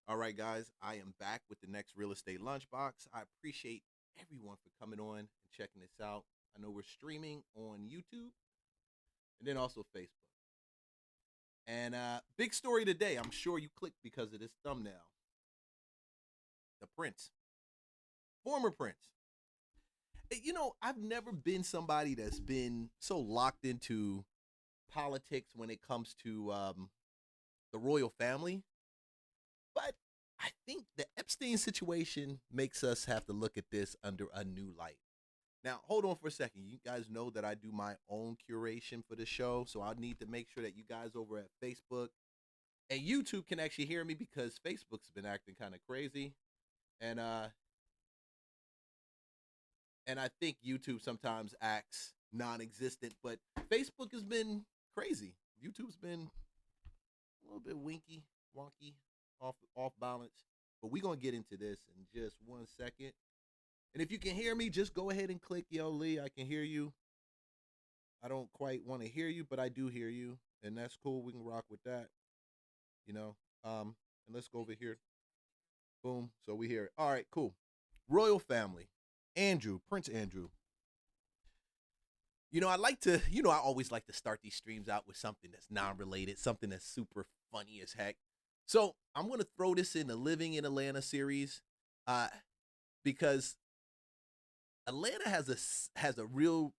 All right, guys, I am back with the next real estate lunchbox. I appreciate everyone for coming on and checking this out. I know we're streaming on YouTube and then also Facebook. And big story today. I'm sure you clicked because of this thumbnail. The Prince, former Prince. You know, I've never been somebody that's been so locked into politics when it comes to the royal family. But I think the Epstein situation makes us have to look at this under a new light. Now, hold on for a second. You guys know that I do my own curation for the show, so I need to make sure that you guys over at Facebook and YouTube can actually hear me because Facebook's been acting kind of crazy. And I think YouTube sometimes acts non-existent, but Facebook has been crazy. YouTube's been a little bit winky, wonky, off balance. But we're gonna get into this in just 1 second. And if you can hear me, just go ahead and click Yo Lee. I can hear you. I don't quite want to hear you, but I do hear you, and that's cool. We can rock with that. You know. And let's go over here. Boom. So we hear it. All right, cool. Royal family. Andrew, Prince Andrew. You know, I always like to start these streams out with something that's non-related, something that's super funny as heck. So I'm going to throw this in the Living in Atlanta series because Atlanta has a real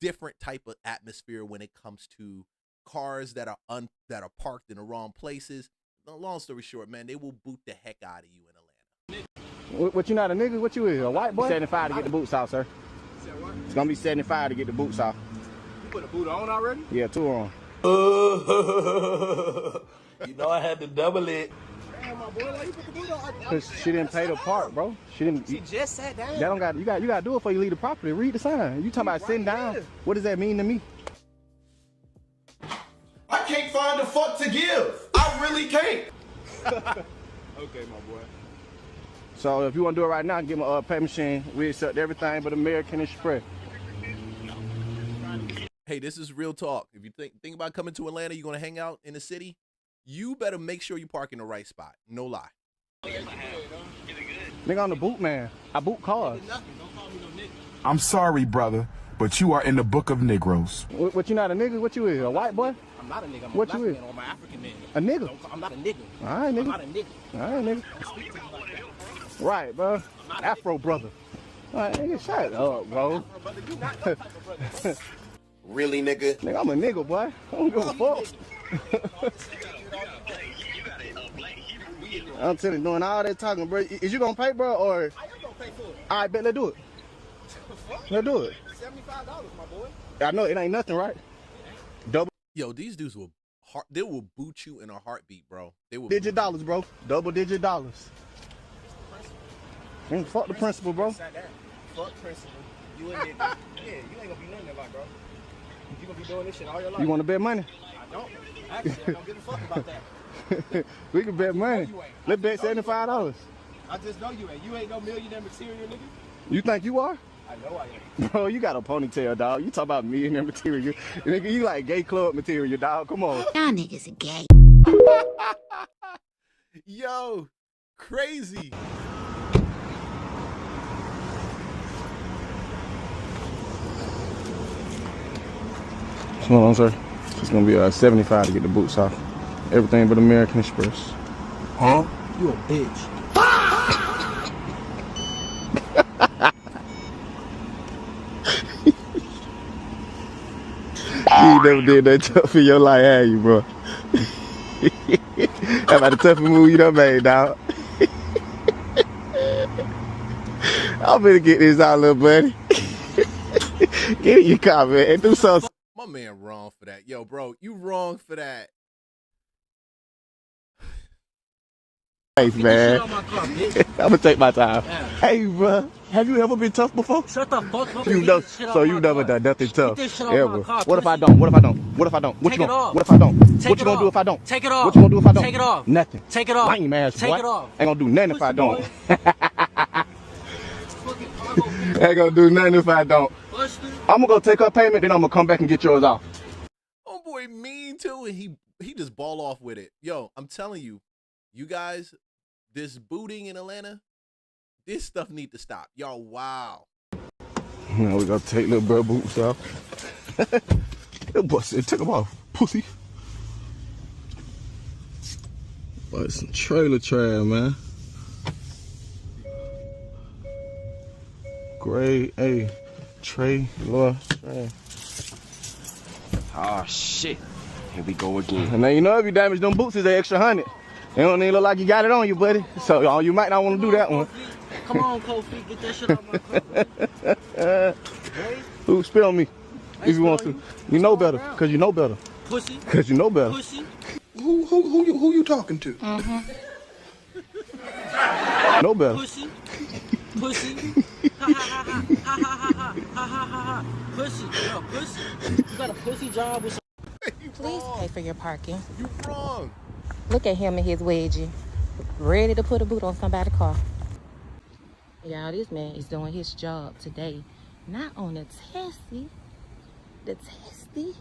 different type of atmosphere when it comes to cars that are parked in the wrong places. Long story short, man, they will boot the heck out of you in Atlanta. What you not a nigga? What you is? A white boy? 75 to get the boots off, sir. Said what? It's gonna be 75 to get the boots off. You put a boot on already? Yeah, 2 on. You know I had to double it. Damn, my boy, why you put the boot on? Cause she didn't pay the part, bro. She didn't. She just sat down. That don't got you got to do it before you leave the property. Read the sign. You talking about sitting down? here. What does that mean to me? I can't find the fuck to give. I really can't. Okay, my boy. So if you want to do it right now, give me a pay machine. We accept everything but American Express. Hey, this is real talk. If you think about coming to Atlanta, you're going to hang out in the city, you better make sure you park in the right spot. No lie. Nigga, I'm the boot man. I boot cars. I'm sorry, brother, but you are in the book of Negroes. What you not a nigga? What you is? A white boy? I'm not a nigga. I'm What a black you is? man or my African man. A nigga? I'm not a nigga. All right, I'm nigga. not a nigga. All right, nigga. Right, bro. Afro brother. All right, nigga, shut up, bro. Brother, you not no type of brother. Really, nigga? Nigga, I'm a nigga, boy. I don't give a fuck. I'm telling you, doing all that talking, bro. Is you gonna pay, bro, or? I am gonna pay for it. All right, bet, let's do it. Let's do it. $75, my boy. I know it ain't nothing, right? Double Yo, these dudes they will boot you in a heartbeat, bro. They will digit dollars, bro. Double digit dollars. Fuck the principal, bro. Sat down. Fuck principal. You a nigga. Yeah, you ain't gonna be nothing like, bro. You gonna be doing this shit all your life. You want to bet money? I don't. Actually, I don't give a fuck about that. We can bet money. Let's bet $75. I just know you ain't. You ain't no millionaire material, nigga. You think you are? I know I am. Bro, you got a ponytail, dog. You talk about millionaire material. Nigga, you like gay club material, dog. Come on. Y'all niggas are gay. Yo, crazy. What's going on, sir? It's gonna be 75 to get the boots off. Everything but American Express. Huh? You a bitch. You never did that tough in your life, have you, bro? How about the toughest move you done made, dog? I'm gonna get this out, little buddy. Get in your car, man, and do something. My man wrong for that. Yo, bro, you wrong for that. Nice, man. On my car, bitch. I'm gonna take my time. Yeah. Hey, bro, have you ever been tough before? Shut the fuck up. You know, so you never done nothing tough. Get this shit off my Ever. car, What if I pussy. don't? What if I don't? What if I don't? What Take you it gonna? off. What if I don't? Take What you it gonna do off. if I don't? Take it off. What you gonna do if I don't? Take it off. Nothing. Take it off. Lame ass Take boy. it off. Ain't gonna do nothing if I Pussy don't. boy. Ain't gonna do nothing if I don't. I'm gonna go take her payment, then I'm gonna come back and get yours off. Homeboy mean too, and he just ball off with it. Yo, I'm telling you, you guys this booting in Atlanta, this stuff need to stop. Y'all, wow. Now we gotta take little bro boots off. Little boy said, take them off, pussy. But it's some trailer trash, man. Grade A, Trey, Laura, trash. Oh shit. Here we go again. And now you know if you damage them boots, it's an extra 100. They don't even look like you got it on you, buddy. So you might not want to do that one. Come on, Kofi, get that shit out my car. Who spit on me if you want to? You know better, cause you know better. Pussy. Cause you know better. Pussy. Who you talking to? Know better. Pussy. Pussy. Ha ha ha ha ha ha ha ha ha ha. Pussy. Yo, pussy. You got a pussy job with some. Please pay for your parking. You wrong. Look at him and his wedgie. Ready to put a boot on somebody's car. Y'all, this man is doing his job today. Not on the testy. The testy.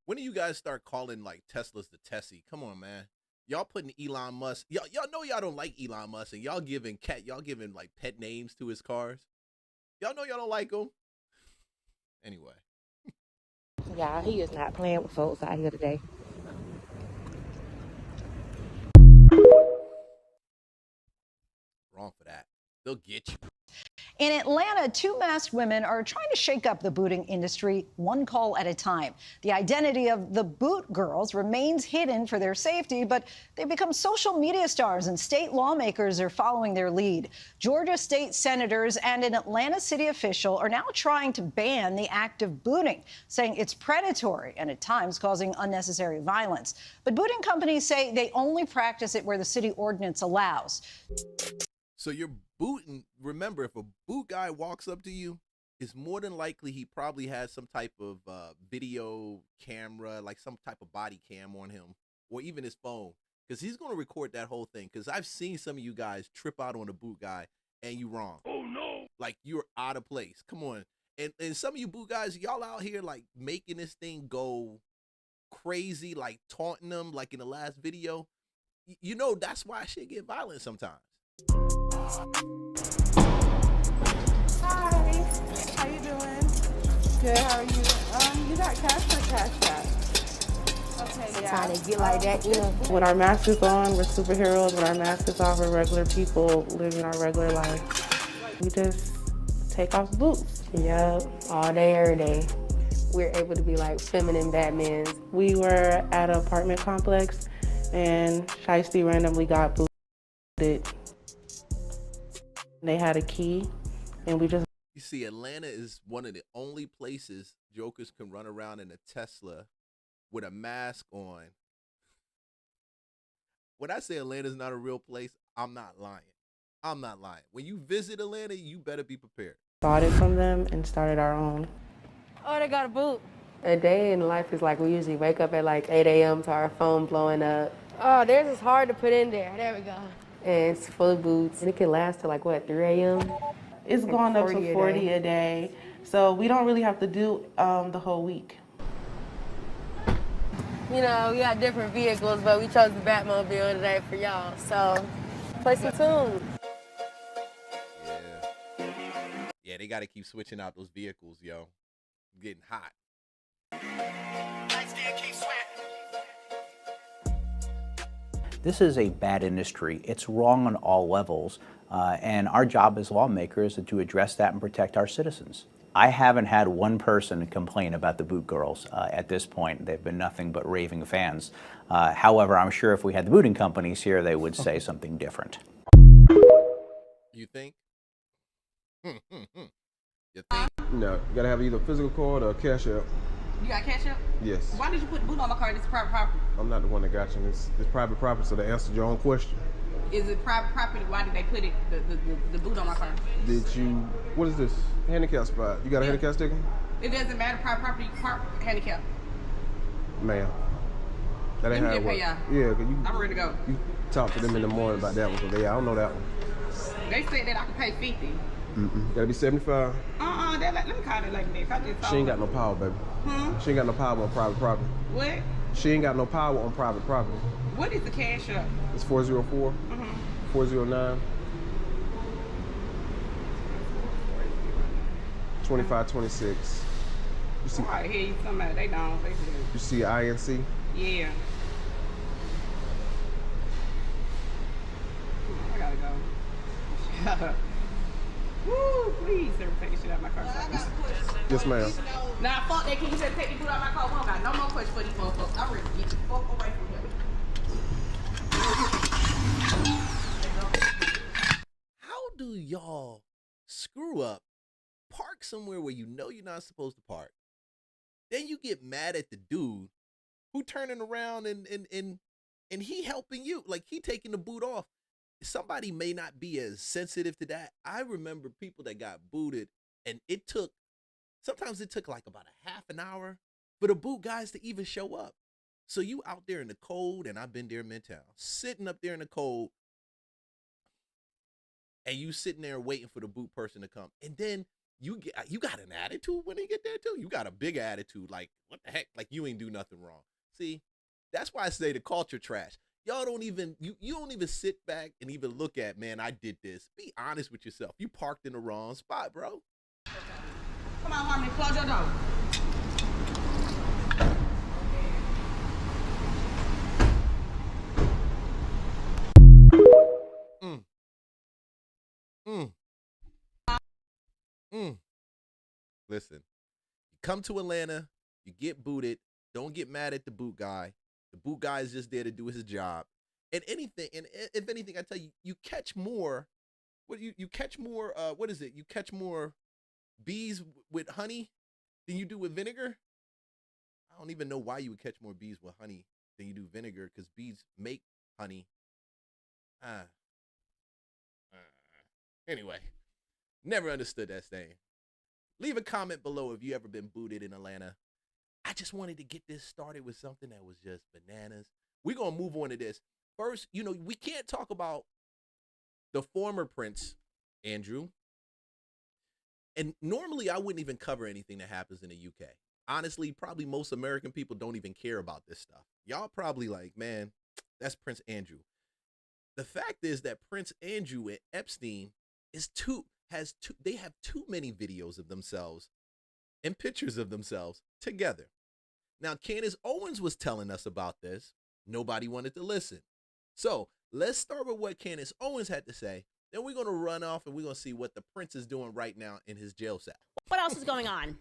When do you guys start calling like Teslas the Tessie? Come on, man. Y'all putting Elon Musk. Y'all know y'all don't like Elon Musk, and y'all giving like pet names to his cars. Y'all know y'all don't like him. Anyway. Y'all, he is not playing with folks out here today. Wrong for that. They'll get you. In Atlanta, two masked women are trying to shake up the booting industry one call at a time. The identity of the boot girls remains hidden for their safety, but they've become social media stars, and state lawmakers are following their lead. Georgia state senators and an Atlanta city official are now trying to ban the act of booting, saying it's predatory and at times causing unnecessary violence. But booting companies say they only practice it where the city ordinance allows. So you're booting. Remember, if a boot guy walks up to you, it's more than likely he probably has some type of video camera, like some type of body cam on him, or even his phone, because he's going to record that whole thing. Because I've seen some of you guys trip out on a boot guy, and you wrong. Oh, no. Like, you're out of place. Come on. And some of you boot guys, y'all out here, like, making this thing go crazy, like, taunting them, like in the last video. You know, that's why shit get violent sometimes. Hi, how you doing? Good, how are you? You got cash or cash back? Okay, yeah. Trying to get like that, you know. When our mask is on, we're superheroes. When our mask is off, we're regular people living our regular life. We just take off the boots. Yep, all day, every day. We're able to be like feminine Batmans. We were at an apartment complex, and Shiesty randomly got booted. They had a key, and we just... You see, Atlanta is one of the only places jokers can run around in a Tesla with a mask on. When I say Atlanta's not a real place, I'm not lying. I'm not lying. When you visit Atlanta, you better be prepared. Bought it from them and started our own. Oh, they got a boot. A day in life is like we usually wake up at like 8 a.m. to our phone blowing up. Oh, theirs is hard to put in there. There we go. And it's full of boots. And it can last till like, what, 3 a.m.? It's going up to 40 a day. So we don't really have to do the whole week. You know, we got different vehicles, but we chose the Batmobile today for y'all. So play some tunes. Yeah, they got to keep switching out those vehicles, yo. Getting hot. This is a bad industry. It's wrong on all levels, and our job as lawmakers is to address that and protect our citizens. I haven't had one person complain about the boot girls at this point. They've been nothing but raving fans. However, I'm sure if we had the booting companies here, they would say something different. You think? You think? No, you gotta have either a physical card or a cash app. You got cash up? Yes. Why did you put the boot on my car? It's private property. I'm not the one that got you. It's private property, so they answered your own question. Is it private property? Why did they put it the boot on my car? Did you? What is this? Handicap spot. You got a handicap sticker? It doesn't matter. Private property. You can park handicap. Ma'am. That ain't how it works. Yeah, cause you. I'm ready to go. You talk to them in the morning about that one, so I don't know that one. They said that I can pay 50. Gotta be 75. Let me call it like this. She ain't got no power, baby. She ain't got no power on private property. What? She ain't got no power on private property. What is the cash up? It's 404, 409, 2526. You see, Oh, I hear you talking about they don't. They do. you see INC? Yeah. I gotta go. Woo, please, sir, take the shit out of my car. Yes, ma'am. Nah, fuck that. Can you just take the food out of my car? We don't got no more questions for these motherfuckers. I'm ready to get the fuck away from here. How do y'all screw up, park somewhere where you know you're not supposed to park? Then you get mad at the dude who turning around and he helping you. Like, he taking the boot off. Somebody may not be as sensitive to that. I remember people that got booted, and sometimes it took like about a half an hour for the boot guys to even show up. So you out there in the cold, and I've been there in Midtown, sitting up there in the cold, and you sitting there waiting for the boot person to come. And then you got an attitude when they get there too. You got a big attitude, like, what the heck? Like, you ain't do nothing wrong. See, that's why I say the culture trash. Y'all don't even, you don't even sit back and even look at, man, I did this. Be honest with yourself. You parked in the wrong spot, bro. Come on, Harmony, close your door. Listen, you come to Atlanta, you get booted. Don't get mad at the boot guy. The boot guy is just there to do his job. And if anything, I tell you, you catch more. You catch more? What is it? You catch more bees with honey than you do with vinegar. I don't even know why you would catch more bees with honey than you do vinegar, because bees make honey. Anyway, never understood that saying. Leave a comment below if you ever been booted in Atlanta. I just wanted to get this started with something that was just bananas. We're going to move on to this. First, we can't talk about the former Prince Andrew. And normally I wouldn't even cover anything that happens in the UK. Honestly, probably most American people don't even care about this stuff. Y'all probably like, man, that's Prince Andrew. The fact is that Prince Andrew and Epstein they have too many videos of themselves and pictures of themselves together. Now, Candace Owens was telling us about this. Nobody wanted to listen. So let's start with what Candace Owens had to say. Then we're going to run off and we're going to see what the Prince is doing right now in his jail cell. What else is going on?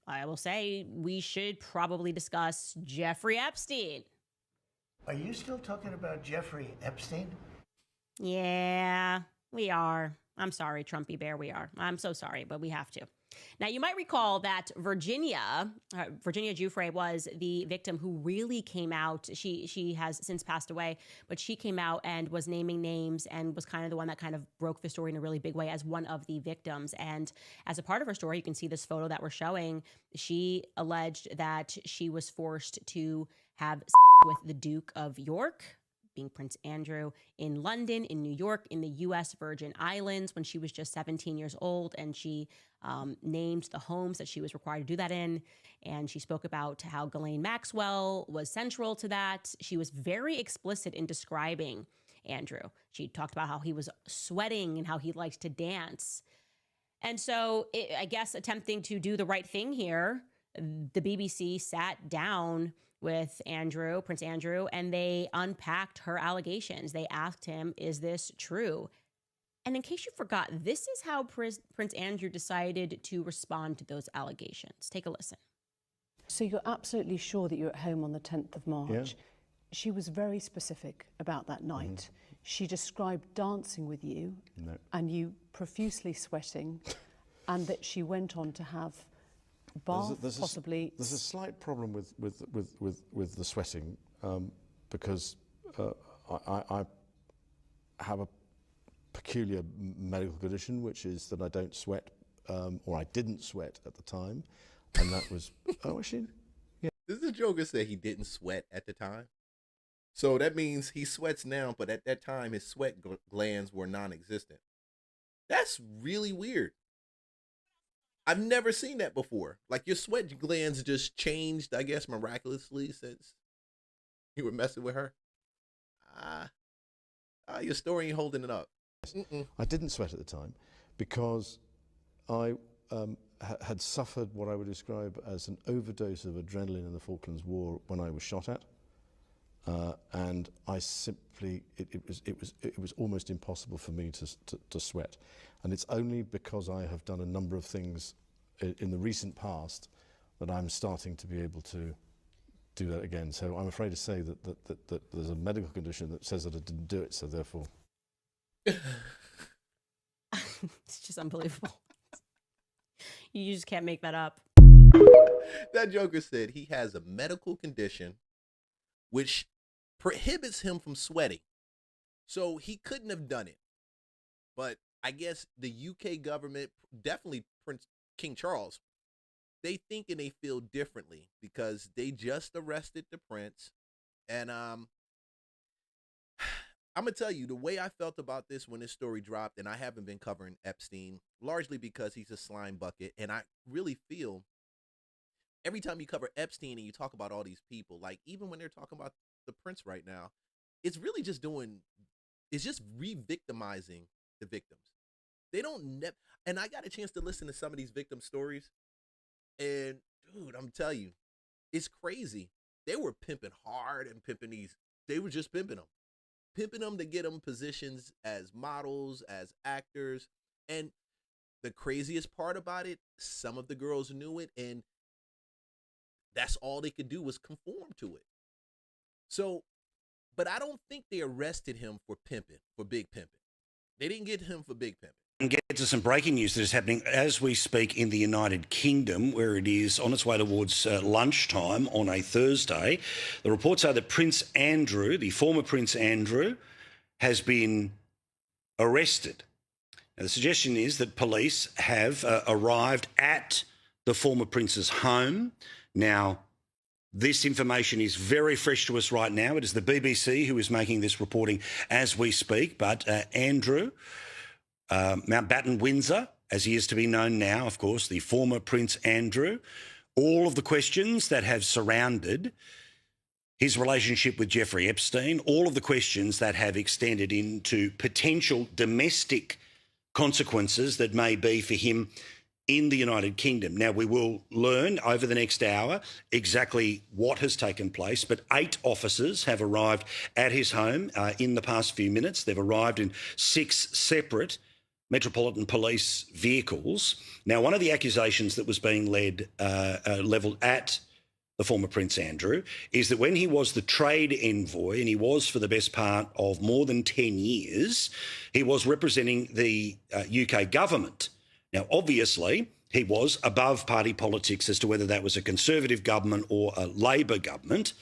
I will say we should probably discuss Jeffrey Epstein. Are you still talking about Jeffrey Epstein? Yeah, we are. I'm sorry, Trumpy Bear, we are. I'm so sorry, but we have to. Now, you might recall that Virginia Giuffre was the victim who really came out. She has since passed away, but she came out and was naming names and was kind of the one that kind of broke the story in a really big way as one of the victims. And as a part of her story, you can see this photo that we're showing. She alleged that she was forced to have sex with the Duke of York, being Prince Andrew, in London, in New York, in the U.S. Virgin Islands when she was just 17 years old. And she named the homes that she was required to do that in. And she spoke about how Ghislaine Maxwell was central to that. She was very explicit in describing Andrew. She talked about how he was sweating and how he liked to dance. And so I guess attempting to do the right thing here, the BBC sat down with Andrew, Prince Andrew, and they unpacked her allegations. They asked him, is this true? And in case you forgot, this is how Prince Andrew decided to respond to those allegations. Take a listen. So you're absolutely sure that you're at home on the 10th of March. Yeah. She was very specific about that night. She described dancing with you and you profusely sweating, and that she went on to have bath, possibly. There's a slight problem with the sweating because I have a peculiar medical condition, which is that I don't sweat, or I didn't sweat at the time, and that was actually, yeah. This is a joker said he didn't sweat at the time, so that means he sweats now, but at that time his sweat glands were non-existent. That's really weird. I've never seen that before. Like, your sweat glands just changed, I guess, miraculously since you were messing with her. Your story ain't holding it up. I didn't sweat at the time because I had suffered what I would describe as an overdose of adrenaline in the Falklands War when I was shot at, and I simply it was almost impossible for me to sweat, and it's only because I have done a number of things in the recent past that I'm starting to be able to do that again. So I'm afraid to say that there's a medical condition that says that I didn't do it, so therefore. It's just unbelievable. You just can't make that up. That joker said he has a medical condition which prohibits him from sweating. So he couldn't have done it. But I guess the UK government, definitely King Charles, they think and they feel differently because they just arrested the prince. And I'm going to tell you the way I felt about this when this story dropped, and I haven't been covering Epstein, largely because he's a slime bucket. And I really feel every time you cover Epstein and you talk about all these people, like even when they're talking about the prince right now, it's really just it's just re-victimizing the victims. They don't, and I got a chance to listen to some of these victim stories. And dude, I'm telling you, it's crazy. They were pimping hard and they were just pimping them to get them positions as models, as actors. And the craziest part about it, some of the girls knew it, and that's all they could do was conform to it. So, but I don't think they arrested him for big pimping. They didn't get him for big pimping. And get to some breaking news that is happening as we speak in the United Kingdom, where it is on its way towards lunchtime on a Thursday. The reports are that Prince Andrew, the former Prince Andrew, has been arrested. Now, the suggestion is that police have arrived at the former prince's home. Now, this information is very fresh to us right now. It is the BBC who is making this reporting as we speak, but Andrew, Mountbatten Windsor, as he is to be known now, of course, the former Prince Andrew, all of the questions that have surrounded his relationship with Jeffrey Epstein, all of the questions that have extended into potential domestic consequences that may be for him in the United Kingdom. Now, we will learn over the next hour exactly what has taken place, but 8 officers have arrived at his home in the past few minutes. They've arrived in 6 separate Metropolitan Police vehicles. Now, one of the accusations that was being levelled at the former Prince Andrew is that when he was the trade envoy, and he was for the best part of more than 10 years, he was representing the UK government. Now, obviously, he was above party politics as to whether that was a Conservative government or a Labor government.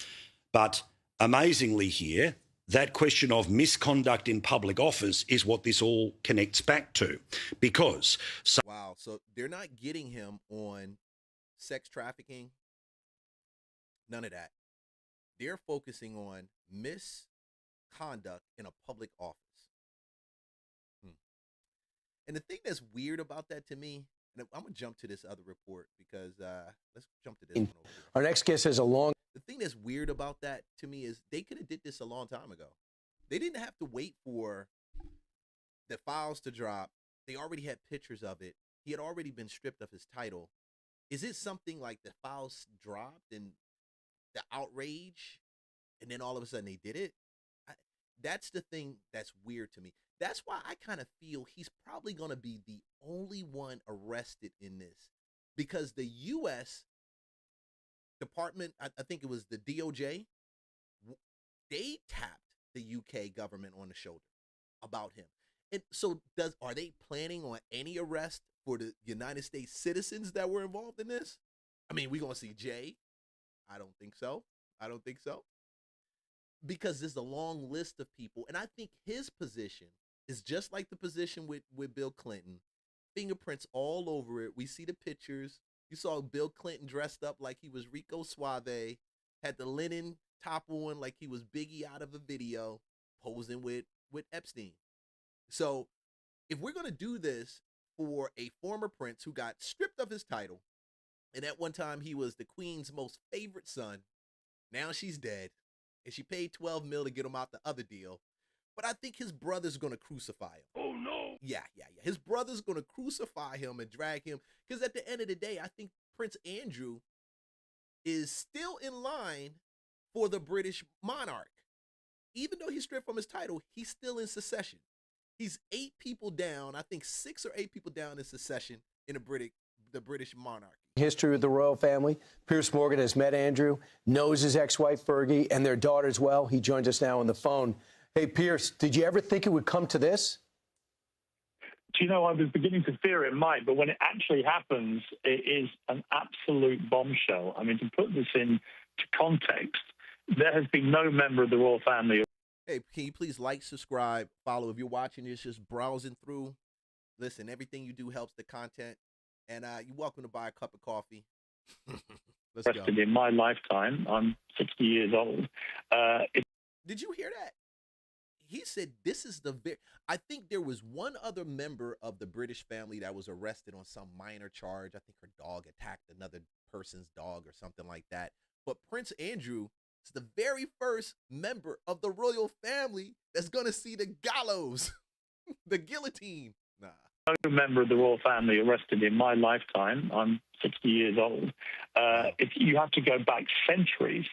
But amazingly here, that question of misconduct in public office is what this all connects back to. Because... Wow, so they're not getting him on sex trafficking, none of that. They're focusing on misconduct in a public office. And the thing that's weird about that to me, and I'm going to jump to this other report because let's jump to this one over here. Our next guest has a long... The thing that's weird about that to me is they could have did this a long time ago. They didn't have to wait for the files to drop. They already had pictures of it. He had already been stripped of his title. Is it something like the files dropped and the outrage, and then all of a sudden they did it? That's the thing that's weird to me. That's why I kind of feel he's probably going to be the only one arrested in this, because the U.S. Department, I think it was the DOJ, they tapped the UK government on the shoulder about him. And so are they planning on any arrest for the United States citizens that were involved in this? I mean, we're going to see Jay. I don't think so. Because there's a long list of people. And I think his position is just like the position with Bill Clinton. Fingerprints all over it. We see the pictures. You saw Bill Clinton dressed up like he was Rico Suave, had the linen top on like he was Biggie out of a video, posing with Epstein. So if we're going to do this for a former prince who got stripped of his title, and at one time he was the Queen's most favorite son, now she's dead, and she paid $12 million to get him out the other deal. But I think his brother's gonna crucify him. Oh no! Yeah. His brother's gonna crucify him and drag him, because at the end of the day, I think Prince Andrew is still in line for the British monarch. Even though he's stripped from his title, he's still in succession. He's 8 people down. I think 6 or 8 people down in succession in the British monarchy. History with the royal family. Piers Morgan has met Andrew, knows his ex-wife Fergie and their daughter as well. He joins us now on the phone. Hey, Piers, did you ever think it would come to this? Do you know, I was beginning to fear it might, but when it actually happens, it is an absolute bombshell. I mean, to put this into context, there has been no member of the royal family. Hey, can you please like, subscribe, follow? If you're watching this, just browsing through, listen, everything you do helps the content. And you're welcome to buy a cup of coffee. Let's go. In my lifetime, I'm 60 years old. Did you hear that? He said this is I think there was one other member of the British family that was arrested on some minor charge. I think her dog attacked another person's dog or something like that. But Prince Andrew is the very first member of the royal family that's going to see the gallows, the guillotine. Nah. No member of the royal family arrested in my lifetime. I'm 60 years old. If you have to go back centuries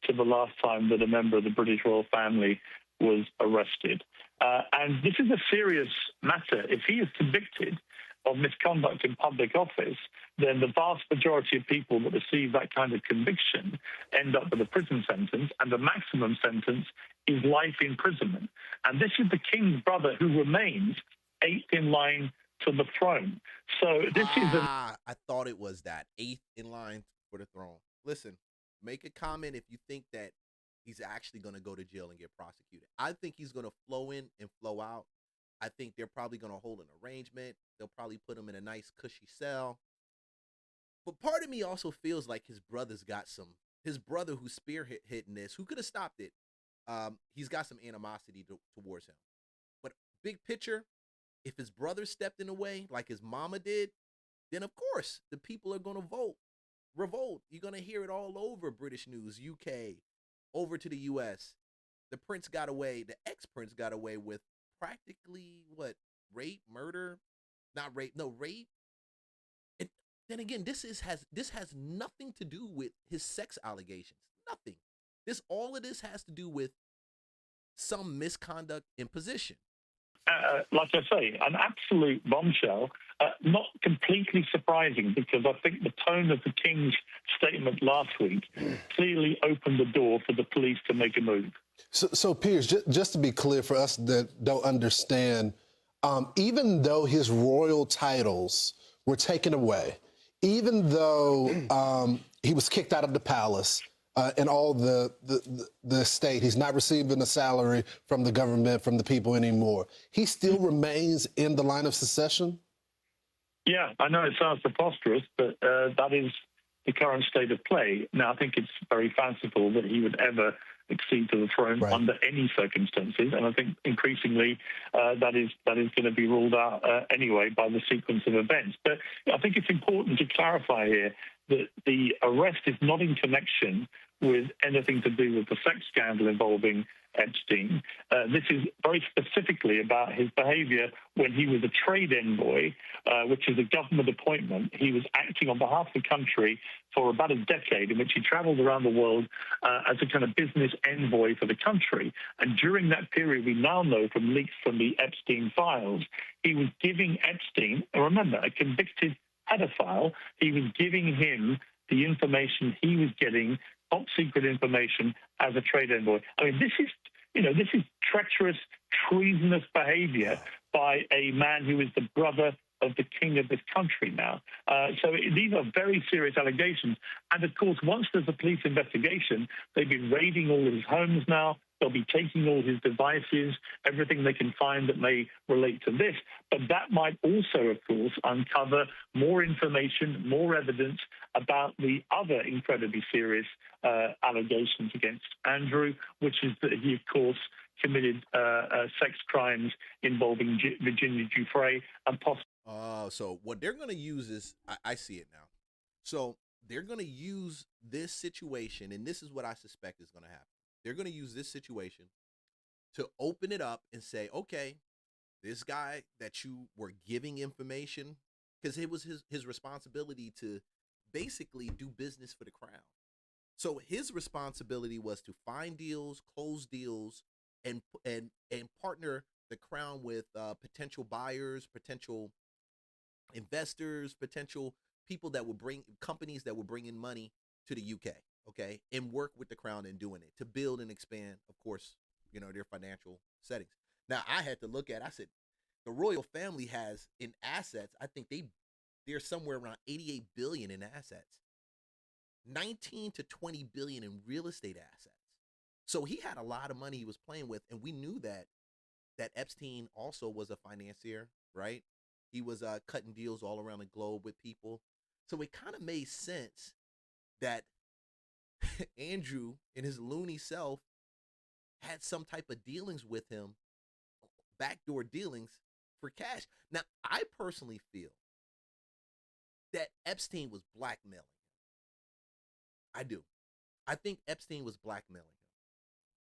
to the last time that a member of the British royal family was arrested. And this is a serious matter. If he is convicted of misconduct in public office, then the vast majority of people that receive that kind of conviction end up with a prison sentence, and the maximum sentence is life imprisonment. And this is the king's brother who remains 8th in line to the throne. So this is I thought it was that 8th in line for the throne. Listen, make a comment if you think that he's actually going to go to jail and get prosecuted. I think he's going to flow in and flow out. I think they're probably going to hold an arrangement. They'll probably put him in a nice cushy cell. But part of me also feels like his brother who's spearheading this, who could have stopped it, he's got some animosity towards him. But big picture, if his brother stepped in the way like his mama did, then of course the people are going to revolt. You're going to hear it all over British news, UK, over to the US. The prince got away, the ex-prince got away with practically rape. And then again, this has nothing to do with his sex allegations. Nothing. All of this has to do with some misconduct in position. Like I say, an absolute bombshell, not completely surprising, because I think the tone of the King's statement last week clearly opened the door for the police to make a move. So Piers, just to be clear for us that don't understand, even though his royal titles were taken away, even though he was kicked out of the palace, and all the estate, he's not receiving a salary from the government, from the people anymore, he still remains in the line of succession? Yeah, I know it sounds preposterous, but that is the current state of play. Now, I think it's very fanciful that he would ever accede to the throne under any circumstances, and I think increasingly that is going to be ruled out anyway by the sequence of events. But I think it's important to clarify here that the arrest is not in connection with anything to do with the sex scandal involving Epstein. This is very specifically about his behavior when he was a trade envoy, which is a government appointment. He was acting on behalf of the country for about a decade, in which he traveled around the world as a kind of business envoy for the country. And during that period, we now know from leaks from the Epstein files, he was giving Epstein, remember, a convicted pedophile, he was giving him the information he was getting, top secret information, as a trade envoy. I mean, this is treacherous, treasonous behavior by a man who is the brother of the king of this country now. So these are very serious allegations. And of course, once there's a police investigation, they've been raiding all of his homes now. They'll be taking all his devices, everything they can find that may relate to this. But that might also, of course, uncover more information, more evidence about the other incredibly serious allegations against Andrew, which is that he, of course, committed sex crimes involving Virginia Giuffre and possibly. So what they're going to use is, I see it now. So they're going to use this situation, and this is what I suspect is going to happen. they're going to use this situation to open it up and say, okay, this guy that you were giving information, because it was his responsibility to basically do business for the crown. So his responsibility was to find deals, close deals, and partner the crown with potential buyers, potential investors, potential people that would bring companies that would bring in money to the UK, okay, and work with the crown in doing it to build and expand, of course, their financial settings. Now, I had to look at, I said, the royal family has in assets, I think they're somewhere around 88 billion in assets, 19 to 20 billion in real estate assets. So he had a lot of money he was playing with, and we knew that Epstein also was a financier, right? He was cutting deals all around the globe with people. So it kind of made sense that Andrew in his loony self had some type of dealings with him, backdoor dealings for cash. Now, I personally feel that Epstein was blackmailing him. I do. I think Epstein was blackmailing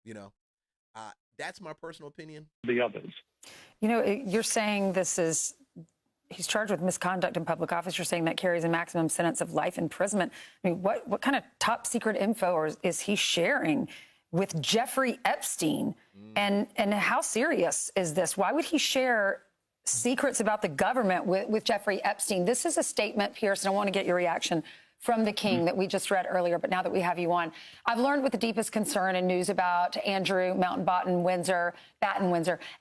him. That's my personal opinion. The others. You're saying he's charged with misconduct in public office. You're saying that carries a maximum sentence of life imprisonment. I mean, what kind of top secret info is he sharing with Jeffrey Epstein? And how serious is this? Why would he share secrets about the government with Jeffrey Epstein? This is a statement, Pierce, and I want to get your reaction from the King that we just read earlier, but now that we have you on, I've learned with the deepest concern and news about Andrew Mountbatten Windsor,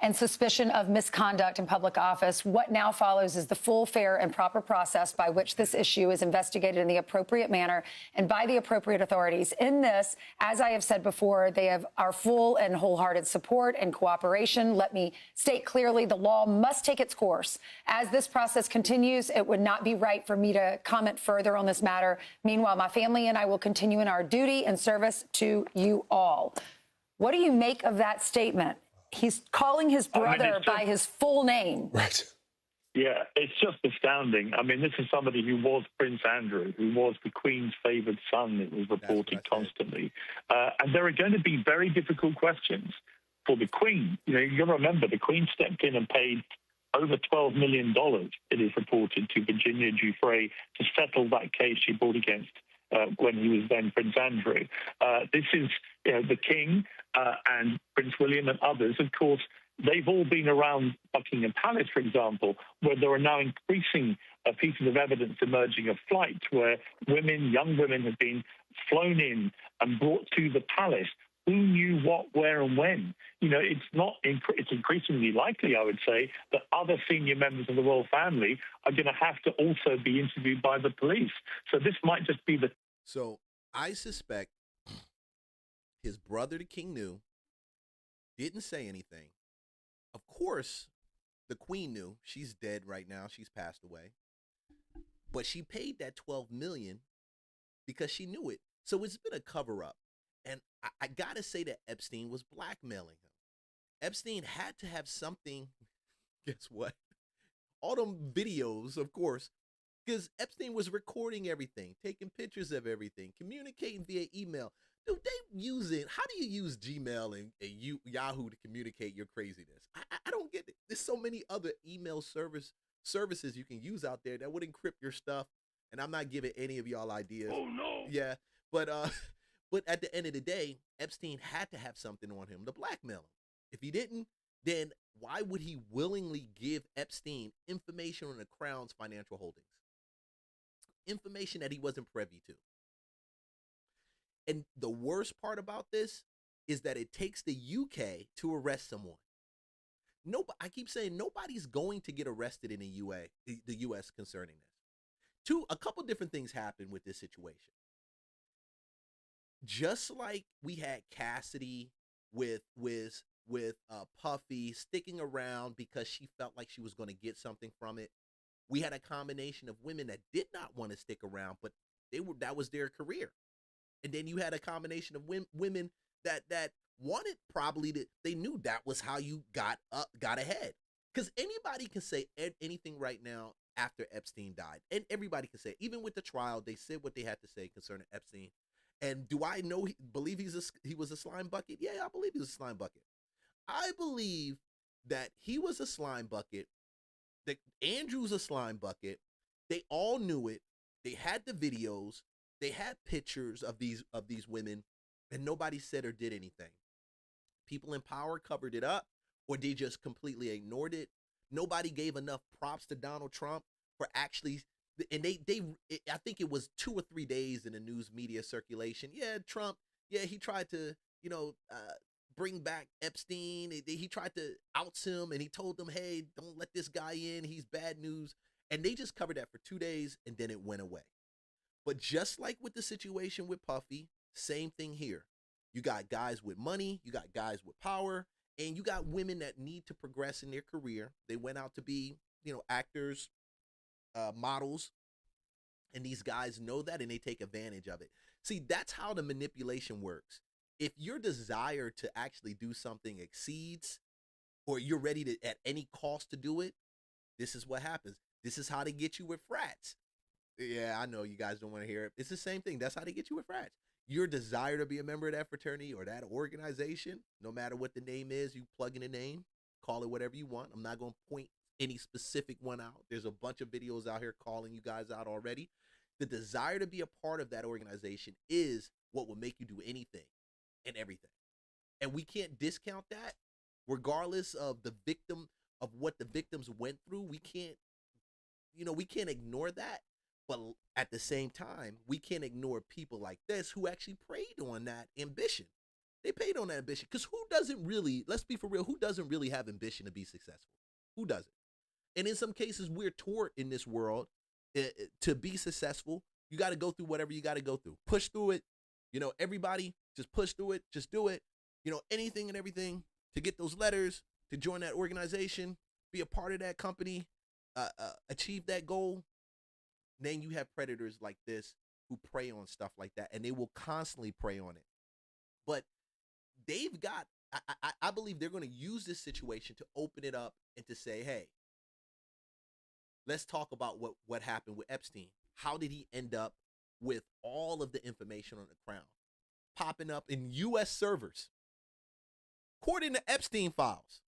and suspicion of misconduct in public office. What now follows is the full, fair, and proper process by which this issue is investigated in the appropriate manner and by the appropriate authorities. In this, as I have said before, they have our full and wholehearted support and cooperation. Let me state clearly, the law must take its course. As this process continues, it would not be right for me to comment further on this matter. Meanwhile, my family and I will continue in our duty and service to you all. What do you make of that statement? He's calling his brother by his full name. Right. Yeah, it's just astounding. I mean, this is somebody who was Prince Andrew, who was the Queen's favoured son, it was reported constantly. And there are going to be very difficult questions for the Queen. You've got to remember, the Queen stepped in and paid over $12 million, it is reported, to Virginia Giuffre to settle that case she brought against when he was then Prince Andrew. This is the King and Prince William and others. Of course, they've all been around Buckingham Palace, for example, where there are now increasing pieces of evidence emerging of flights where young women have been flown in and brought to the palace. Who knew what, where, and when? It's increasingly likely, I would say, that other senior members of the royal family are going to have to also be interviewed by the police. So this might just be the... So I suspect his brother, the King, knew, didn't say anything. Of course, the Queen knew. She's dead right now. She's passed away. But she paid that $12 million because she knew it. So it's been a cover-up. And I got to say that Epstein was blackmailing him. Epstein had to have something. Guess what? All them videos, of course, because Epstein was recording everything, taking pictures of everything, communicating via email. Dude, how do you use Gmail and Yahoo to communicate your craziness? I don't get it. There's so many other email services you can use out there that would encrypt your stuff. And I'm not giving any of y'all ideas. Oh, no. Yeah. But at the end of the day, Epstein had to have something on him to blackmail him. If he didn't, then why would he willingly give Epstein information on the Crown's financial holdings? Information that he wasn't privy to. And the worst part about this is that it takes the UK to arrest someone. I keep saying nobody's going to get arrested in the US concerning this. A couple different things happened with this situation. Just like we had Cassidy with Puffy sticking around because she felt like she was going to get something from it, we had a combination of women that did not want to stick around, but that was their career. And then you had a combination of women that wanted they knew that was how you got ahead. Because anybody can say anything right now after Epstein died, and everybody can say, even with the trial, they said what they had to say concerning Epstein. And do I believe he was a slime bucket? Yeah, I believe he was a slime bucket. I believe that he was a slime bucket, that Andrew's a slime bucket. They all knew it. They had the videos. They had pictures of these women, and nobody said or did anything. People in power covered it up, or they just completely ignored it. Nobody gave enough props to Donald Trump for actually, and I think it was 2 or 3 days in the news media circulation. Yeah, Trump, yeah, he tried to, bring back Epstein. He tried to oust him, and he told them, hey, don't let this guy in. He's bad news. And they just covered that for 2 days, and then it went away. But just like with the situation with Puffy, same thing here. You got guys with money, you got guys with power, and you got women that need to progress in their career. They went out to be, actors, models, and these guys know that, and they take advantage of it. See, that's how the manipulation works. If your desire to actually do something exceeds, or you're ready to at any cost to do it, this is what happens. This is how they get you with frats. Yeah, I know you guys don't want to hear it. It's the same thing. That's how they get you with frats. Your desire to be a member of that fraternity or that organization, no matter what the name is, you plug in a name, call it whatever you want. I'm not going to point any specific one out. There's a bunch of videos out here calling you guys out already. The desire to be a part of that organization is what will make you do anything and everything. And we can't discount that, regardless of the victim, of what the victims went through. We can't ignore that. But at the same time, we can't ignore people like this who actually preyed on that ambition. They paid on that ambition, because who doesn't really, let's be for real, who doesn't really have ambition to be successful? Who doesn't? And in some cases, we're taught in this world to be successful. You got to go through whatever you got to go through. Push through it. Everybody just push through it. Just do it. Anything and everything to get those letters, to join that organization, be a part of that company, achieve that goal. Then you have predators like this who prey on stuff like that, and they will constantly prey on it. But they've got, I believe they're going to use this situation to open it up and to say, hey, let's talk about what happened with Epstein. How did he end up with all of the information on the Crown popping up in U.S. servers, according to Epstein files?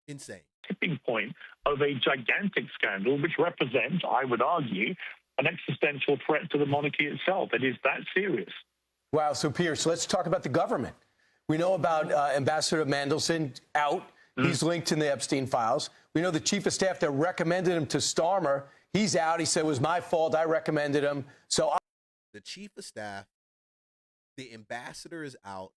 Insane. Tipping point of a gigantic scandal, which represents, I would argue, an existential threat to the monarchy itself. It is that serious. Wow. So, Pierce, let's talk about the government. We know about Ambassador Mandelson out. He's linked in the Epstein files. We know the chief of staff that recommended him to Starmer. He's out. He said it was my fault. I recommended him. So the chief of staff, the ambassador is out.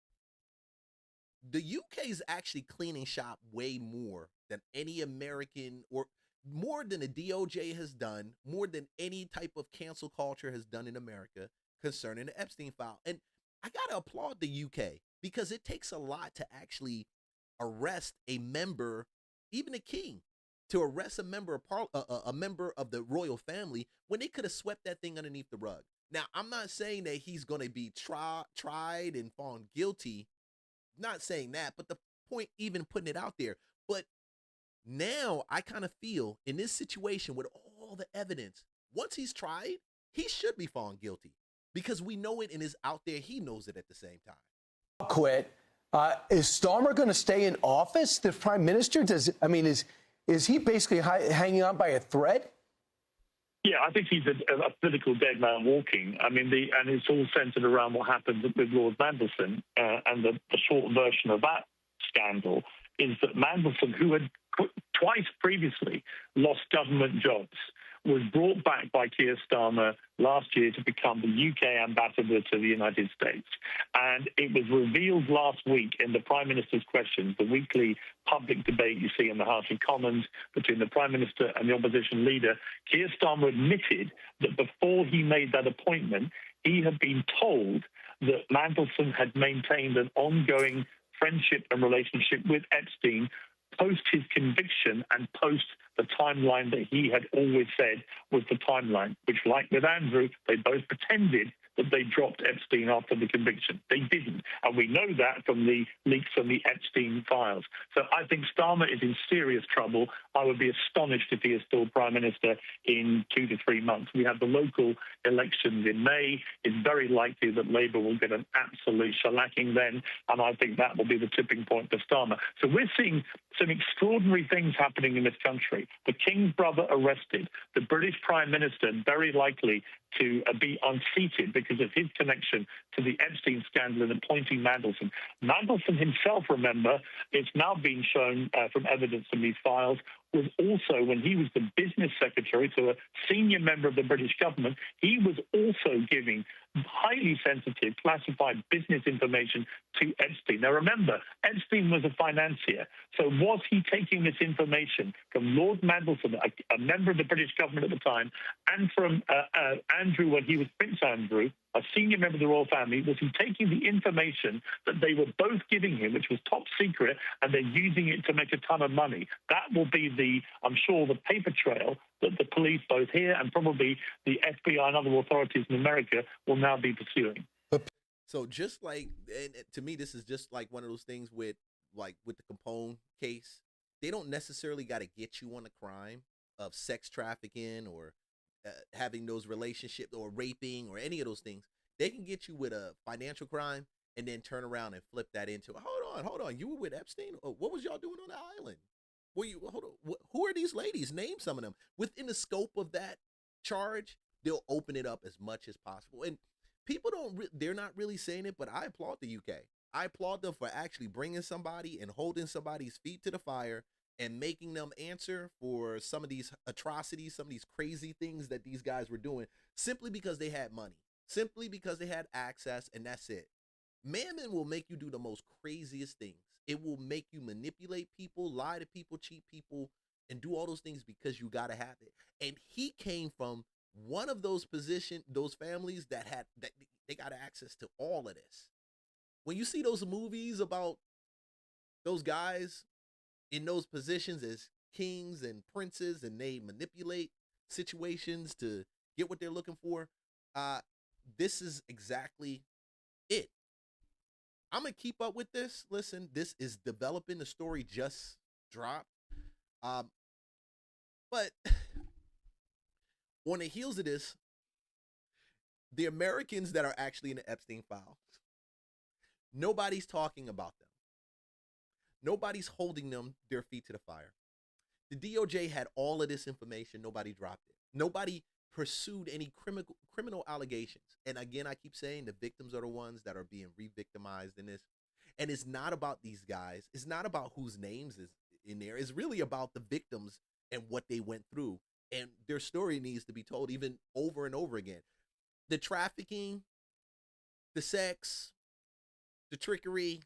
The UK is actually cleaning shop way more than any American, or more than the DOJ has done, more than any type of cancel culture has done in America concerning the Epstein file. And I got to applaud the UK, because it takes a lot to actually arrest a member, even a king, to arrest a member of the royal family, when they could have swept that thing underneath the rug. Now, I'm not saying that he's going to be tried and found guilty. Not saying that, but the point, even putting it out there. But now I kind of feel in this situation with all the evidence, once he's tried, he should be found guilty, because we know it and is out there. He knows it at the same time. Quit. Is Starmer going to stay in office? The prime minister? Is he basically hanging on by a thread? Yeah, I think he's a political dead man walking. And it's all centered around what happened with Lord Mandelson. And the short version of that scandal is that Mandelson, who had twice previously lost government jobs, was brought back by Keir Starmer last year to become the UK ambassador to the United States. And it was revealed last week in the Prime Minister's Questions, the weekly public debate you see in the House of Commons between the Prime Minister and the opposition leader. Keir Starmer admitted that before he made that appointment, he had been told that Mandelson had maintained an ongoing friendship and relationship with Epstein post his conviction and post the timeline that he had always said was the timeline, which, like with Andrew, they both pretended that they dropped Epstein after the conviction. They didn't. And we know that from the leaks from the Epstein files. So I think Starmer is in serious trouble. I would be astonished if he is still Prime Minister in 2 to 3 months. We have the local elections in May. It's very likely that Labour will get an absolute shellacking then, and I think that will be the tipping point for Starmer. So we're seeing some extraordinary things happening in this country. The King's brother arrested, the British Prime Minister very likely to be unseated because of his connection to the Epstein scandal and appointing Mandelson. Mandelson himself, remember, it's now been shown from evidence in these files, was also, when he was the business secretary to a senior member of the British government, he was also giving highly sensitive, classified business information to Epstein. Now, remember, Epstein was a financier. So was he taking this information from Lord Mandelson, a member of the British government at the time, and from Andrew when he was Prince Andrew, a senior member of the royal family? Was he taking the information that they were both giving him, which was top secret, and they're using it to make a ton of money? That will be I'm sure, the paper trail that the police, both here and probably the FBI and other authorities in America, will now be pursuing. So just like, and to me, this is just like one of those things with the Capone case. They don't necessarily got to get you on the crime of sex trafficking or having those relationships or raping or any of those things. They can get you with a financial crime and then turn around and flip that into, hold on, you were with Epstein? Oh, what was y'all doing on the island? Hold on, who are these ladies? Name some of them. Within the scope of that charge, they'll open it up as much as possible. And people they're not really saying it, but I applaud the UK. I applaud them for actually bringing somebody and holding somebody's feet to the fire and making them answer for some of these atrocities, some of these crazy things that these guys were doing simply because they had money, simply because they had access, and that's it. Mammon will make you do the most craziest things. It will make you manipulate people, lie to people, cheat people, and do all those things because you got to have it. And he came from one of those families that they got access to all of this. When you see those movies about those guys in those positions as kings and princes, and they manipulate situations to get what they're looking for, this is exactly it. I'm going to keep up with this. Listen, this is developing. The story just dropped. But on the heels of this, the Americans that are actually in the Epstein files, nobody's talking about them. Nobody's holding their feet to the fire. The DOJ had all of this information. Nobody dropped it. Nobody pursued any criminal allegations. And again, I keep saying the victims are the ones that are being re-victimized in this. And it's not about these guys. It's not about whose names is in there. It's really about the victims and what they went through. And their story needs to be told even over and over again. The trafficking, the sex, the trickery.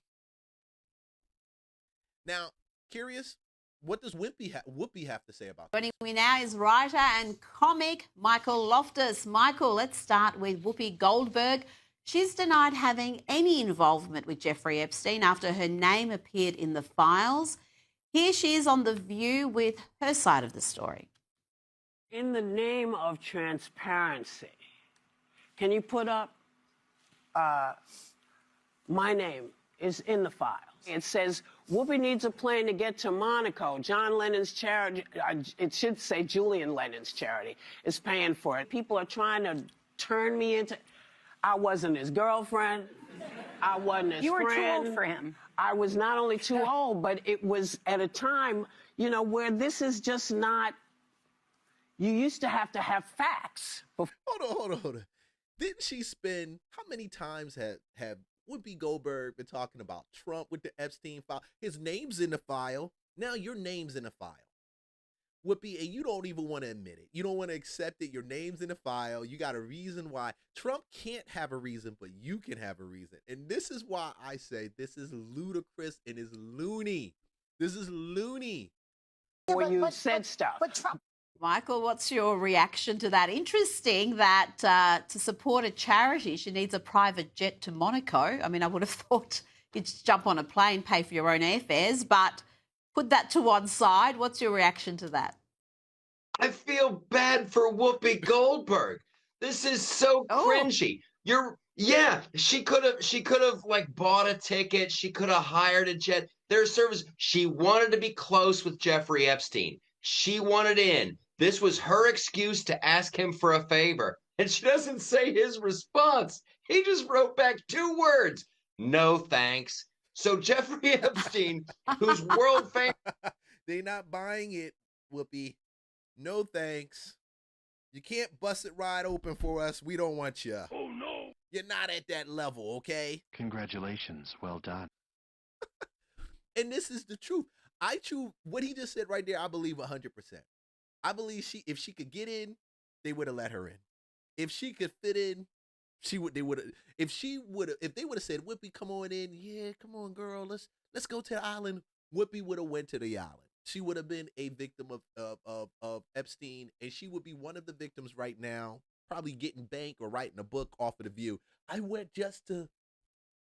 Now, curious, what does Whoopi have to say about this? Joining me now is writer and comic Michael Loftus. Michael, let's start with Whoopi Goldberg. She's denied having any involvement with Jeffrey Epstein after her name appeared in the files. Here she is on The View with her side of the story. In the name of transparency, can you put up my name is in the files. It says, Whoopi needs a plane to get to Monaco. John Lennon's charity, it should say Julian Lennon's charity, is paying for it. People are trying to turn me into, I wasn't his girlfriend. I wasn't his friend. You were too old for him. I was not only too old, but it was at a time, where this is just not, you used to have facts. Hold on. Didn't she spend, how many times have Whoopi Goldberg been talking about Trump with the Epstein file? His name's in the file. Now your name's in the file. Whoopi, and you don't even want to admit it. You don't want to accept it. Your name's in the file. You got a reason why. Trump can't have a reason, but you can have a reason. And this is why I say this is ludicrous and is loony. This is loony. Or you said stuff. But Trump. Michael, what's your reaction to that? Interesting that to support a charity, she needs a private jet to Monaco. I mean, I would have thought you'd just jump on a plane, pay for your own airfares, but put that to one side. What's your reaction to that? I feel bad for Whoopi Goldberg. This is so cringy. She could have like bought a ticket. She could have hired a jet. There's service. She wanted to be close with Jeffrey Epstein. She wanted in. This was her excuse to ask him for a favor. And she doesn't say his response. He just wrote back 2 words. No thanks. So Jeffrey Epstein, who's world famous. They not buying it, Whoopi. No thanks. You can't bust it wide open for us. We don't want you. Oh, no. You're not at that level, okay? Congratulations. Well done. And this is the truth. What he just said right there, I believe 100%. I believe if she could get in, they would have let her in. If she could fit in, they would have. If they would have said, Whoopi, come on in. Yeah, come on, girl. Let's go to the island. Whoopi would have went to the island. She would have been a victim of Epstein, and she would be one of the victims right now, probably getting bank or writing a book off of The View. I went just to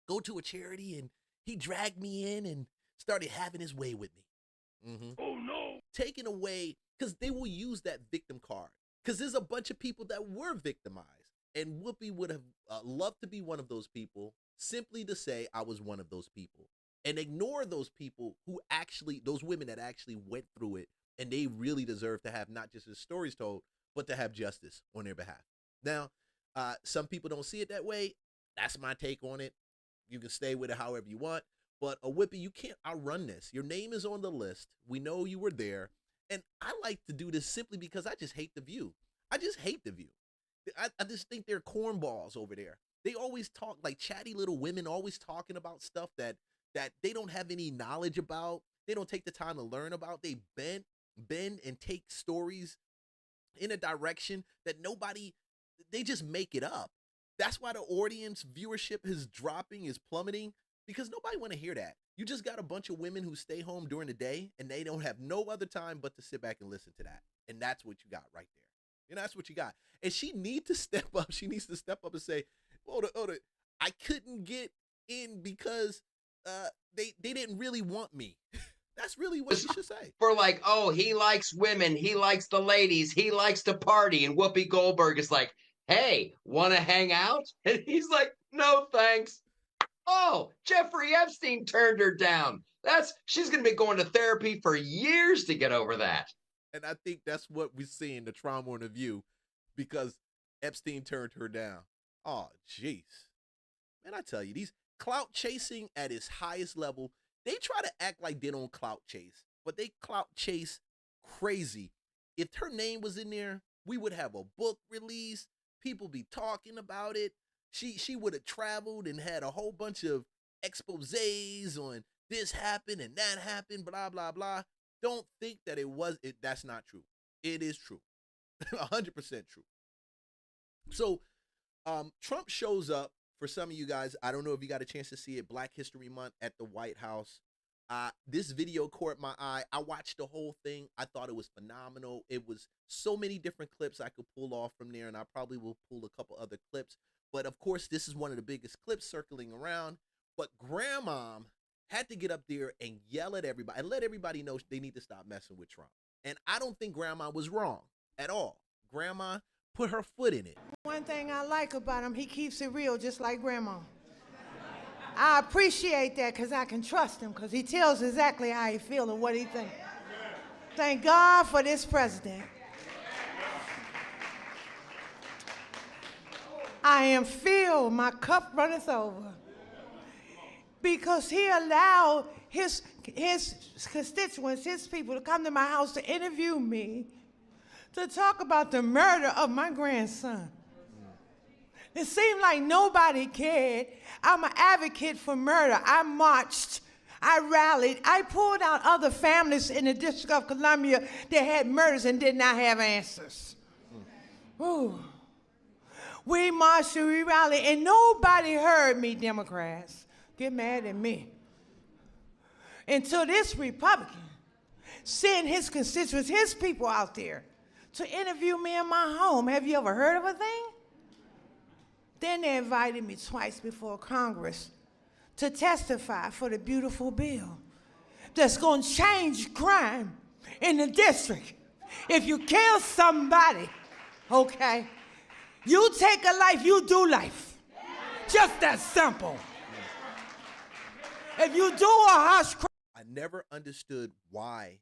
go to a charity, and he dragged me in and started having his way with me. Mm-hmm. Oh, no. Taken away, because they will use that victim card, because there's a bunch of people that were victimized, and Whoopi would have loved to be one of those people, simply to say, I was one of those people. And ignore those people those women that actually went through it, and they really deserve to have not just their stories told, but to have justice on their behalf. Now, some people don't see it that way. That's my take on it. You can stay with it however you want. But Whoopi, you can't outrun this. Your name is on the list. We know you were there. And I like to do this simply because I just hate The View. I just hate The View. I just think they're cornballs over there. They always talk like chatty little women, always talking about stuff that they don't have any knowledge about. They don't take the time to learn about. They bend and take stories in a direction that they just make it up. That's why the audience viewership is dropping, is plummeting, because nobody want to hear that. You just got a bunch of women who stay home during the day, and they don't have no other time but to sit back and listen to that. And that's what you got right there. You know, that's what you got. And she needs to step up. She needs to step up and say, hold it. I couldn't get in because they didn't really want me. That's really what she should say. For like, oh, he likes women, he likes the ladies, he likes to party, and Whoopi Goldberg is like, hey, want to hang out? And he's like, no, thanks. Oh, Jeffrey Epstein turned her down. She's going to be going to therapy for years to get over that. And I think that's what we're seeing, the trauma on The View, because Epstein turned her down. Oh, jeez. Man, I tell you, these clout chasing at its highest level, they try to act like they don't clout chase, but they clout chase crazy. If her name was in there, we would have a book release. People be talking about it. She would have traveled and had a whole bunch of exposés on this happened and that happened, blah, blah, blah. Don't think that that's not true. It is true. 100% true. So Trump shows up. For some of you guys, I don't know if you got a chance to see it, Black History Month at the White House. This video caught my eye. I watched the whole thing. I thought it was phenomenal. It was so many different clips I could pull off from there, and I probably will pull a couple other clips. But of course, this is one of the biggest clips circling around. But Grandmom had to get up there and yell at everybody and let everybody know they need to stop messing with Trump. And I don't think Grandma was wrong at all. Grandma put her foot in it. One thing I like about him, he keeps it real just like Grandma. I appreciate that because I can trust him because he tells exactly how he feels and what he thinks. Thank God for this president. I am filled, my cup runneth over. Because he allowed his constituents, his people to come to my house to interview me, to talk about the murder of my grandson. It seemed like nobody cared. I'm an advocate for murder. I marched, I rallied, I pulled out other families in the District of Columbia that had murders and did not have answers. Ooh. We marched and we rallied, and nobody heard me, Democrats. Get mad at me. Until this Republican sent his constituents, his people out there to interview me in my home. Have you ever heard of a thing? Then they invited me twice before Congress to testify for the beautiful bill that's going to change crime in the district. If you kill somebody, okay, you take a life, you do life. Just that simple. If you do a hush cry. I never understood why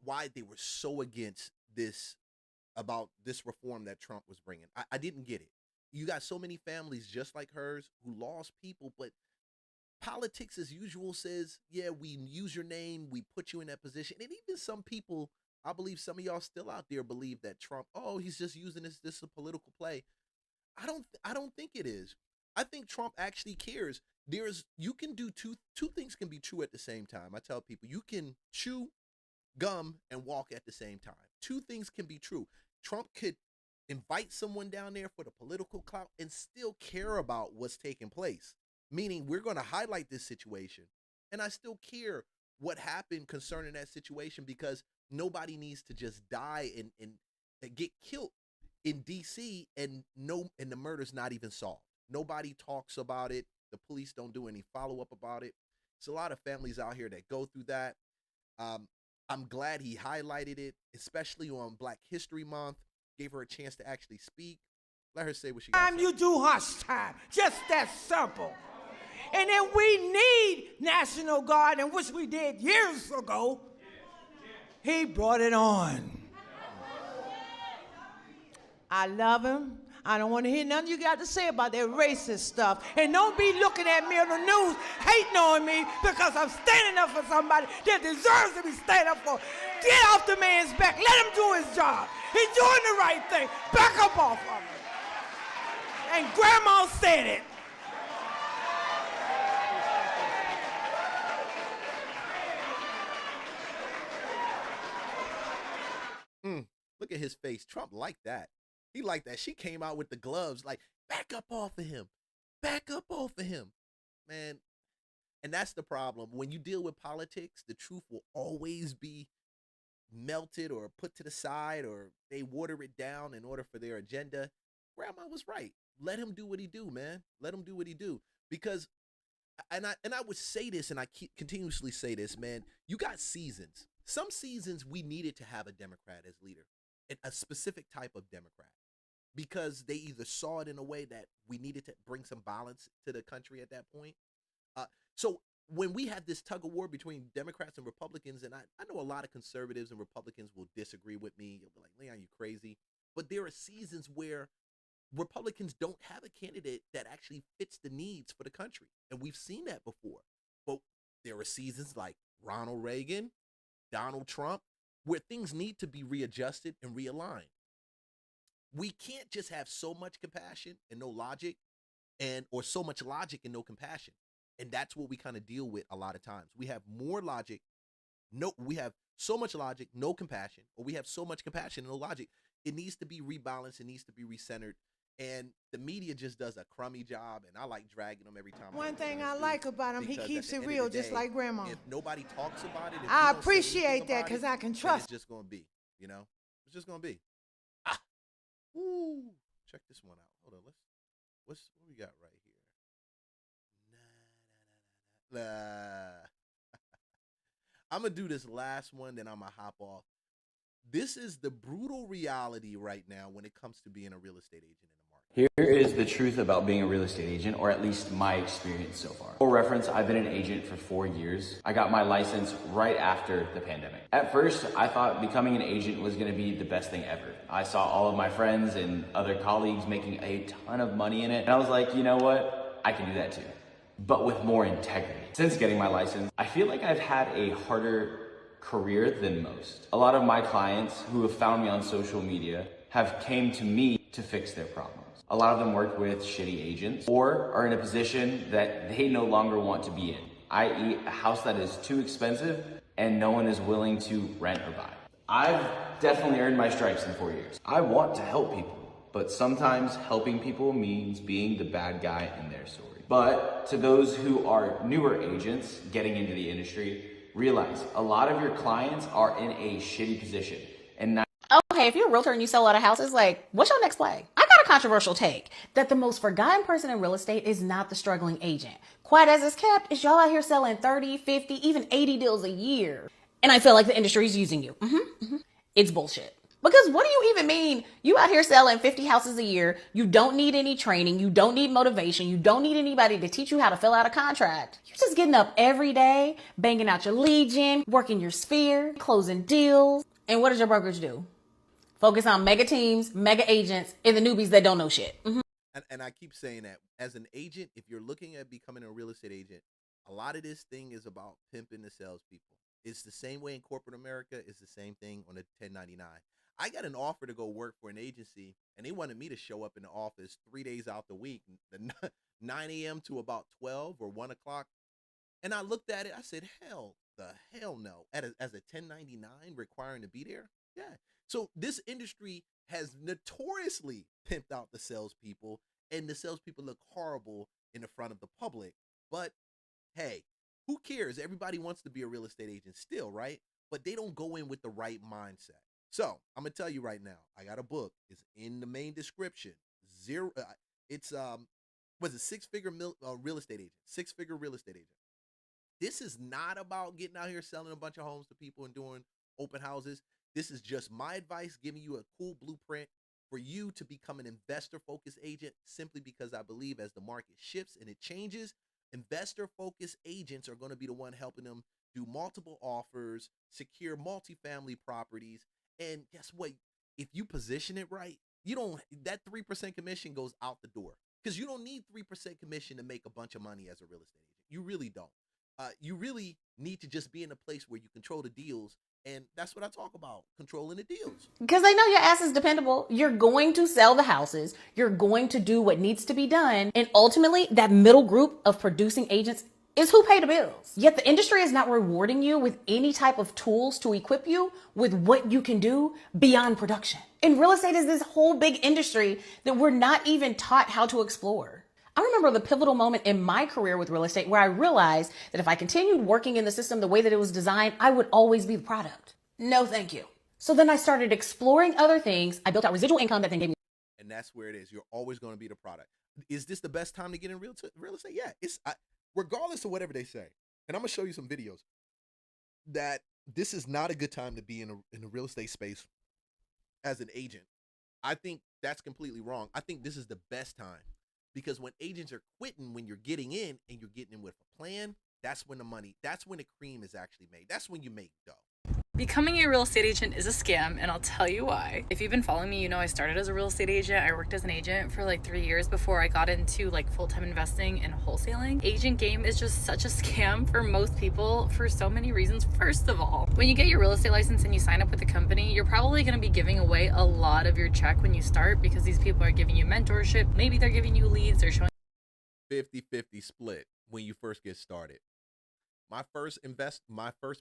why they were so against this, about this reform that Trump was bringing. I didn't get it. You got so many families just like hers who lost people, but politics as usual says, yeah, we use your name, we put you in that position. And even some people, I believe some of y'all still out there believe that Trump, oh, he's just using this is a political play. I don't think it is. I think Trump actually cares. You can do two things can be true at the same time. I tell people, you can chew gum and walk at the same time. Two things can be true. Trump could invite someone down there for the political clout and still care about what's taking place. Meaning we're going to highlight this situation, and I still care what happened concerning that situation, because nobody needs to just die and get killed in DC and the murder's not even solved. Nobody talks about it. The police don't do any follow-up about it. There's a lot of families out here that go through that. I'm glad he highlighted it, especially on Black History Month, gave her a chance to actually speak. Let her say what she got to say. You do hush time. Just that simple. And then we need National Guard, and which we did years ago. He brought it on. I love him. I don't want to hear nothing you got to say about that racist stuff. And don't be looking at me on the news hating on me because I'm standing up for somebody that deserves to be standing up for. Get off the man's back. Let him do his job. He's doing the right thing. Back up off of him. And Grandma said it. Look at his face. Trump liked that. He liked that. She came out with the gloves like, back up off of him. Back up off of him. Man, and that's the problem. When you deal with politics, the truth will always be melted or put to the side, or they water it down in order for their agenda. Grandma was right. Let him do what he do, man. Let him do what he do. Because, and I would say this, and I continuously say this, man, you got seasons. Some seasons we needed to have a Democrat as leader, a specific type of Democrat, because they either saw it in a way that we needed to bring some balance to the country at that point. So when we have this tug of war between Democrats and Republicans, and I know a lot of conservatives and Republicans will disagree with me. They'll be like, Leon, you crazy. But there are seasons where Republicans don't have a candidate that actually fits the needs for the country. And we've seen that before. But there are seasons like Ronald Reagan, Donald Trump, where things need to be readjusted and realigned. We can't just have so much compassion and no logic, or so much logic and no compassion. And that's what we kind of deal with a lot of times. We have more logic, we have so much logic, no compassion, or we have so much compassion and no logic. It needs to be rebalanced, it needs to be recentered. And the media just does a crummy job, and I like dragging them every time. One thing I like about him, he keeps it real, just like Grandma. If nobody talks about it, I appreciate that, because I can trust. It's just going to be, it's just going to be. Ooh, check this one out. Hold on, what we got right here? I'm gonna do this last one, then I'm gonna hop off. This is the brutal reality right now when it comes to being a real estate agent in the market. Here is the truth about being a real estate agent, or at least my experience so far. For reference, I've been an agent for 4 years. I got my license right after the pandemic. At first, I thought becoming an agent was going to be the best thing ever. I saw all of my friends and other colleagues making a ton of money in it, and I was like, you know what? I can do that too, but with more integrity. Since getting my license, I feel like I've had a harder career than most. A lot of my clients who have found me on social media have came to me to fix their problems. A lot of them work with shitty agents or are in a position that they no longer want to be in, i.e. a house that is too expensive and no one is willing to rent or buy. I've definitely earned my stripes in 4 years. I want to help people, but sometimes helping people means being the bad guy in their story. But to those who are newer agents getting into the industry, realize a lot of your clients are in a shitty position. And okay, if you're a realtor and you sell a lot of houses, like, what's your next play? I got a controversial take that the most forgotten person in real estate is not the struggling agent. Quiet as it's kept, is y'all out here selling 30, 50, even 80 deals a year. And I feel like the industry is using you. It's bullshit. Because what do you even mean? You out here selling 50 houses a year. You don't need any training. You don't need motivation. You don't need anybody to teach you how to fill out a contract. You're just getting up every day, banging out your lead gen, working your sphere, closing deals. And what does your brokerage do? Focus on mega teams, mega agents, and the newbies that don't know shit. Mm-hmm. And I keep saying that as an agent, if you're looking at becoming a real estate agent, a lot of this thing is about pimping the salespeople. It's the same way in corporate America. It's the same thing on a 1099. I got an offer to go work for an agency, and they wanted me to show up in the office 3 days out the week, 9 a.m. to about 12 or 1 o'clock. And I looked at it. I said, hell no. As a 1099 requiring to be there? Yeah. So this industry has notoriously pimped out the salespeople, and the salespeople look horrible in the front of the public. But hey, who cares? Everybody wants to be a real estate agent still, right? But they don't go in with the right mindset. So I'm gonna tell you right now, I got a book. It's in the main description. Six-figure real estate agent. Six-figure real estate agent. This is not about getting out here selling a bunch of homes to people and doing open houses. This is just my advice, giving you a cool blueprint for you to become an investor-focused agent, simply because I believe as the market shifts and it changes, investor-focused agents are going to be the one helping them do multiple offers, secure multifamily properties. And guess what? If you position it right, that 3% commission goes out the door, because you don't need 3% commission to make a bunch of money as a real estate agent. You really don't. You really need to just be in a place where you control the deals. And that's what I talk about, controlling the deals. Because they know your ass is dependable. You're going to sell the houses. You're going to do what needs to be done. And ultimately, that middle group of producing agents is who pay the bills. Yet the industry is not rewarding you with any type of tools to equip you with what you can do beyond production. And real estate is this whole big industry that we're not even taught how to explore. I remember the pivotal moment in my career with real estate where I realized that if I continued working in the system the way that it was designed, I would always be the product. No, thank you. So then I started exploring other things. I built out residual income that then gave me. And that's where it is. You're always going to be the product. Is this the best time to get in real estate? Yeah, it's regardless of whatever they say. And I'm going to show you some videos that this is not a good time to be in a real estate space as an agent. I think that's completely wrong. I think this is the best time. Because when agents are quitting, when you're getting in and you're getting in with a plan, that's when the cream is actually made. That's when you make dough. Becoming a real estate agent is a scam, and I'll tell you why. If you've been following me, you know I started as a real estate agent. I worked as an agent for like 3 years before I got into like full-time investing and wholesaling. Agent game is just such a scam for most people for so many reasons. First of all, when you get your real estate license and you sign up with the company, you're probably going to be giving away a lot of your check when you start, because these people are giving you mentorship. Maybe they're giving you leads. They're showing 50-50 split when you first get started. My first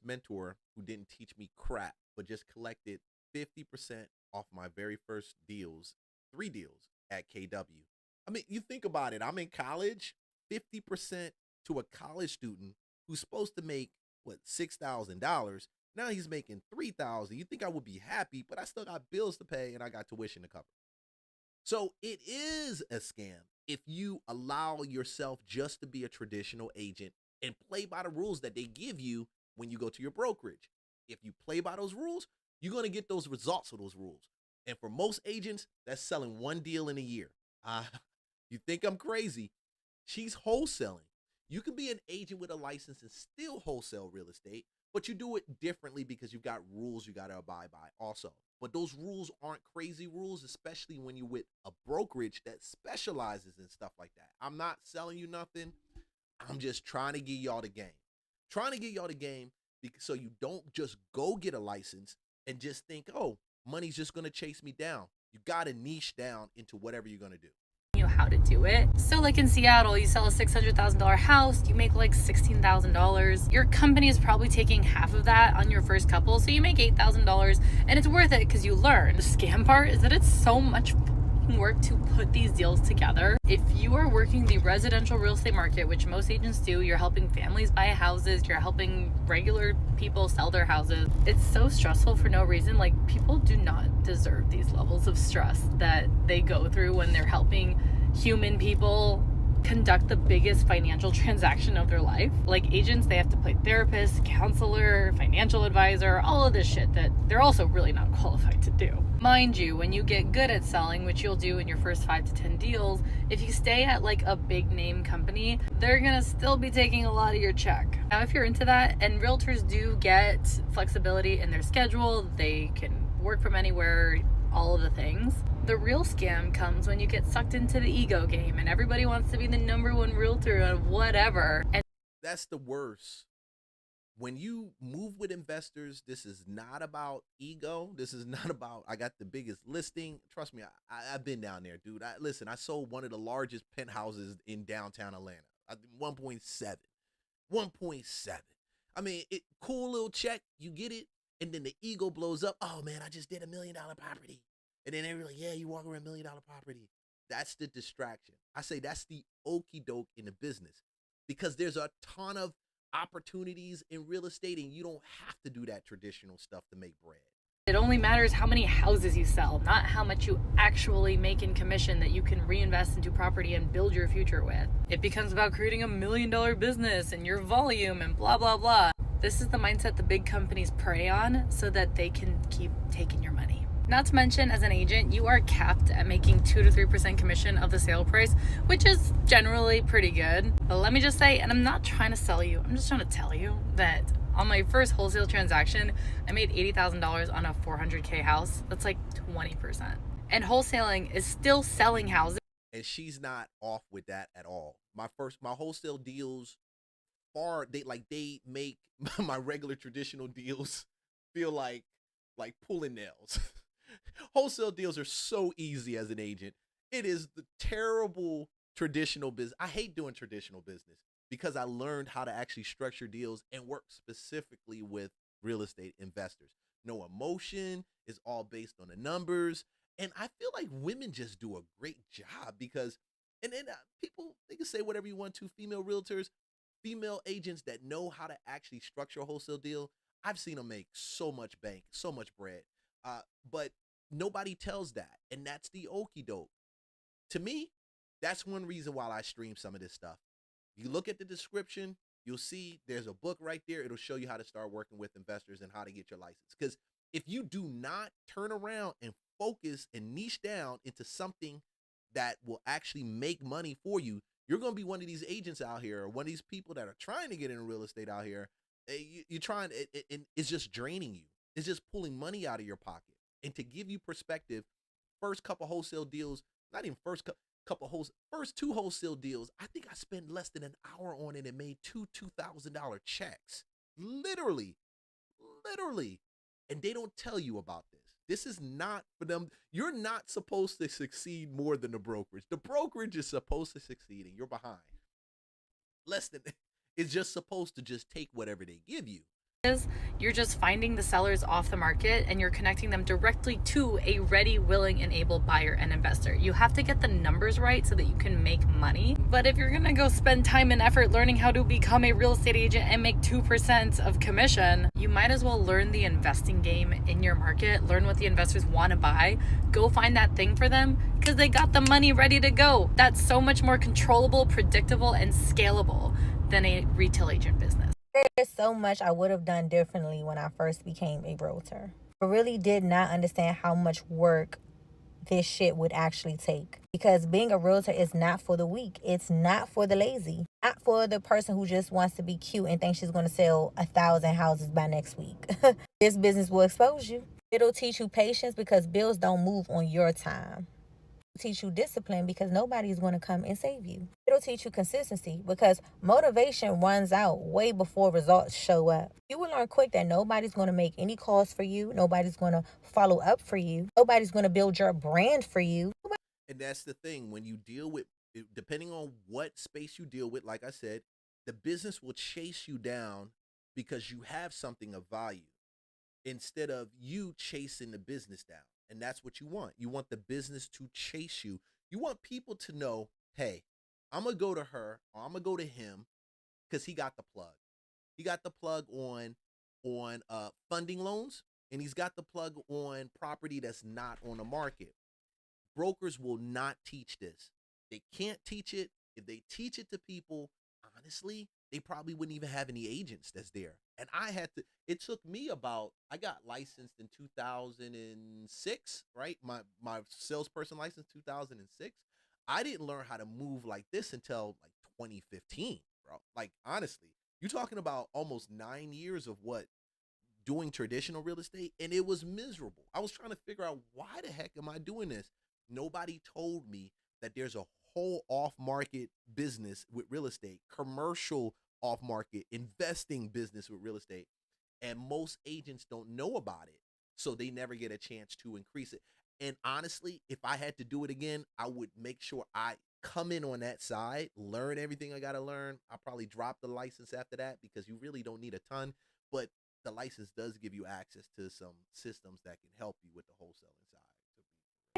mentor, who didn't teach me crap, but just collected 50% off my very first deals, 3 deals at KW. I mean, you think about it. I'm in college, 50% to a college student who's supposed to make, $6,000. Now he's making $3,000. You think I would be happy, but I still got bills to pay and I got tuition to cover. So it is a scam if you allow yourself just to be a traditional agent and play by the rules that they give you when you go to your brokerage. If you play by those rules, you're going to get those results of those rules. And for most agents, that's selling 1 deal in a year. You think I'm crazy? She's wholesaling. You can be an agent with a license and still wholesale real estate, but you do it differently because you've got rules you got to abide by also. But those rules aren't crazy rules, especially when you're with a brokerage that specializes in stuff like that. I'm not selling you nothing. I'm just trying to get y'all the game. So you don't just go get a license and just think, oh, money's just going to chase me down. You got to niche down into whatever you're going to do. You how to do it. So like in Seattle, you sell a $600,000 house, you make like $16,000. Your company is probably taking half of that on your first couple, so you make $8,000, and it's worth it because you learn. The scam part is that it's so much work to put these deals together. If you are working the residential real estate market, which most agents do, you're helping families buy houses, you're helping regular people sell their houses. It's so stressful for no reason. Like, people do not deserve these levels of stress that they go through when they're helping human people conduct the biggest financial transaction of their life. Like agents, they have to play therapist, counselor, financial advisor, all of this shit that they're also really not qualified to do. Mind you, when you get good at selling, which you'll do in your first 5 to 10 deals, if you stay at like a big name company, they're gonna still be taking a lot of your check. Now, if you're into that, and realtors do get flexibility in their schedule, they can work from anywhere, all of the things. The real scam comes when you get sucked into the ego game and everybody wants to be the #1 realtor on whatever. And that's the worst. When you move with investors, this is not about ego. This is not about, I got the biggest listing. Trust me, I've been down there, dude. Listen, I sold one of the largest penthouses in downtown Atlanta. 1.7. 1.7. I mean, cool little check. You get it. And then the ego blows up. Oh, man, I just did $1 million property. And then they're like, yeah, you walk around $1 million property. That's the distraction. I say that's the okie doke in the business, because there's a ton of opportunities in real estate, and you don't have to do that traditional stuff to make bread. it only matters how many houses you sell, not how much you actually make in commission that you can reinvest into property and build your future with. It becomes about creating $1 million business and your volume and blah, blah, blah. This is the mindset the big companies prey on so that they can keep taking your money. Not to mention, as an agent, you are capped at making 2 to 3% commission of the sale price, which is generally pretty good. But let me just say, and I'm not trying to sell you, I'm just trying to tell you that on my first wholesale transaction, I made $80,000 on a $400K house. That's like 20%. And wholesaling is still selling houses. And she's not off with that at all. My wholesale deals they make my regular traditional deals feel like pulling nails. Wholesale deals are so easy as an agent. It is the terrible traditional business. I hate doing traditional business because I learned how to actually structure deals and work specifically with real estate investors. No emotion, is all based on the numbers. And I feel like women just do a great job because, and then people, they can say whatever you want to, female realtors, female agents that know how to actually structure a wholesale deal. I've seen them make so much bank, so much bread. But nobody tells that. And that's the okie doke. To me, that's one reason why I stream some of this stuff. You look at the description, you'll see there's a book right there. It'll show you how to start working with investors and how to get your license. Because if you do not turn around and focus and niche down into something that will actually make money for you, you're going to be one of these agents out here, or one of these people that are trying to get into real estate out here. You're trying, and it's just draining you. It's just pulling money out of your pocket. And to give you perspective, first couple wholesale deals, not even first two wholesale deals, I think I spent less than an hour on it and made two $2,000 checks. Literally. And they don't tell you about this. This is not for them. You're not supposed to succeed more than the brokerage. The brokerage is supposed to succeed and you're behind. It's just supposed to just take whatever they give you. You're just finding the sellers off the market and you're connecting them directly to a ready, willing, and able buyer and investor. You have to get the numbers right so that you can make money. But if you're gonna go spend time and effort learning how to become a real estate agent and make 2% of commission, you might as well learn the investing game in your market, learn what the investors want to buy, go find that thing for them because they got the money ready to go. That's so much more controllable, predictable, and scalable than a retail agent business. There's so much I would have done differently when I first became a realtor. I really did not understand how much work this shit would actually take. Because being a realtor is not for the weak. It's not for the lazy. Not for the person who just wants to be cute and thinks she's going to sell 1,000 houses by next week. This business will expose you. It'll teach you patience because bills don't move on your time. Teach you discipline because nobody's going to come and save you. It'll teach you consistency because motivation runs out way before results show up. You will learn quick that nobody's going to make any calls for you. Nobody's going to follow up for you. Nobody's going to build your brand for you. And that's the thing. When you deal with, depending on what space you deal with, like I said, the business will chase you down because you have something of value instead of you chasing the business down. And that's what you want. You want the business to chase you. You want people to know, hey, I'm going to go to her or I'm going to go to him because he got the plug. He got the plug on funding loans, and he's got the plug on property that's not on the market. Brokers will not teach this. They can't teach it. If they teach it to people, honestly, they probably wouldn't even have any agents that's there. And it took me I got licensed in 2006, right? My salesperson license 2006. I didn't learn how to move like this until like 2015, bro. Like, honestly, you're talking about almost 9 years of doing traditional real estate, and it was miserable. I was trying to figure out, why the heck am I doing this? Nobody told me that there's a whole off-market business with real estate, commercial off-market investing business with real estate, and most agents don't know about it, so they never get a chance to increase it. And honestly, if I had to do it again, I would make sure I come in on that side, learn everything I got to learn. I'll probably drop the license after that, because you really don't need a ton, but the license does give you access to some systems that can help you with the wholesaling side.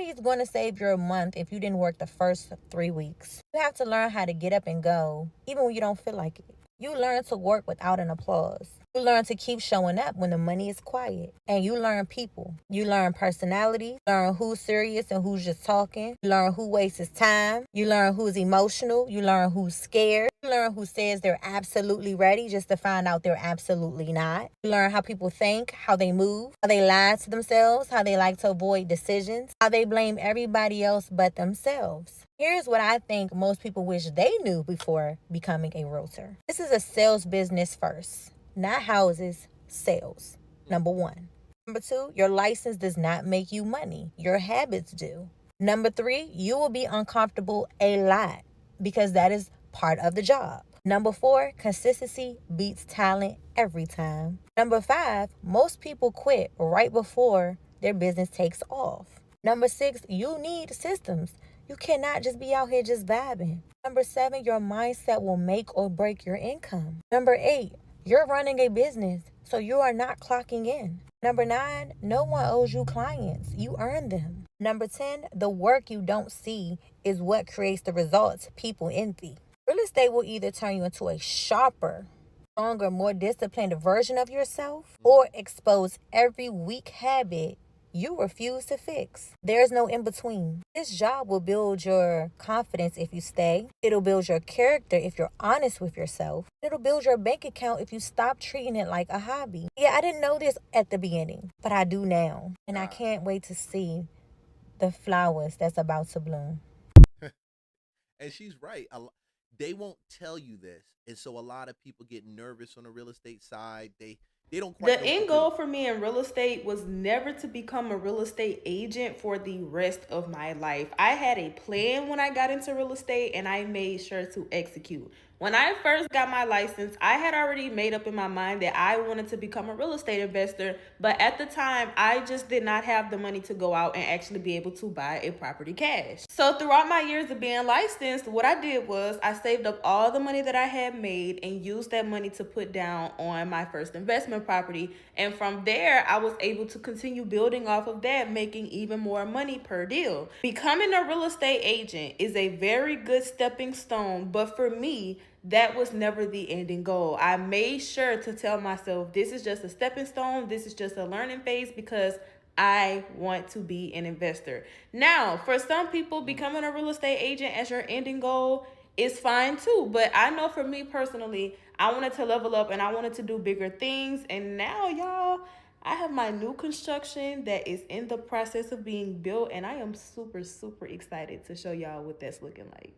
It's going to save your month if you didn't work the first 3 weeks. You have to learn how to get up and go, even when you don't feel like it. You learn to work without an applause. You learn to keep showing up when the money is quiet. And you learn people. You learn personality. You learn who's serious and who's just talking. You learn who wastes his time. You learn who's emotional. You learn who's scared. You learn who says they're absolutely ready just to find out they're absolutely not. You learn how people think, how they move, how they lie to themselves, how they like to avoid decisions, how they blame everybody else but themselves. Here's what I think most people wish they knew before becoming a realtor. This is a sales business first, not houses, sales. Number 1. Number 2, your license does not make you money. Your habits do. Number 3, you will be uncomfortable a lot because that is part of the job. Number 4, consistency beats talent every time. Number 5, most people quit right before their business takes off. Number 6, you need systems. You cannot just be out here just vibing. Number 7, your mindset will make or break your income. Number 8, you're running a business, so you are not clocking in. Number 9, no one owes you clients. You earn them. Number 10, the work you don't see is what creates the results people envy. Real estate will either turn you into a sharper, stronger, more disciplined version of yourself, or expose every weak habit you refuse to fix. There's no in between. This job will build your confidence if you stay. It'll build your character if you're honest with yourself. It'll build your bank account if you stop treating it like a hobby. Yeah, I didn't know this at the beginning, but I do now. And I can't wait to see the flowers that's about to bloom. And she's right. They won't tell you this. And so a lot of people get nervous on the real estate side. They don't quite The end goal for me in real estate was never to become a real estate agent for the rest of my life. I had a plan when I got into real estate, and I made sure to execute. When I first got my license, I had already made up in my mind that I wanted to become a real estate investor, but at the time, I just did not have the money to go out and actually be able to buy a property cash. So throughout my years of being licensed, what I did was I saved up all the money that I had made and used that money to put down on my first investment property. And from there, I was able to continue building off of that, making even more money per deal. Becoming a real estate agent is a very good stepping stone, but for me, that was never the ending goal. I made sure to tell myself, this is just a stepping stone. This is just a learning phase because I want to be an investor. Now, for some people, becoming a real estate agent as your ending goal is fine too. But I know for me personally, I wanted to level up and I wanted to do bigger things. And now, y'all, I have my new construction that is in the process of being built. And I am super, super excited to show y'all what that's looking like.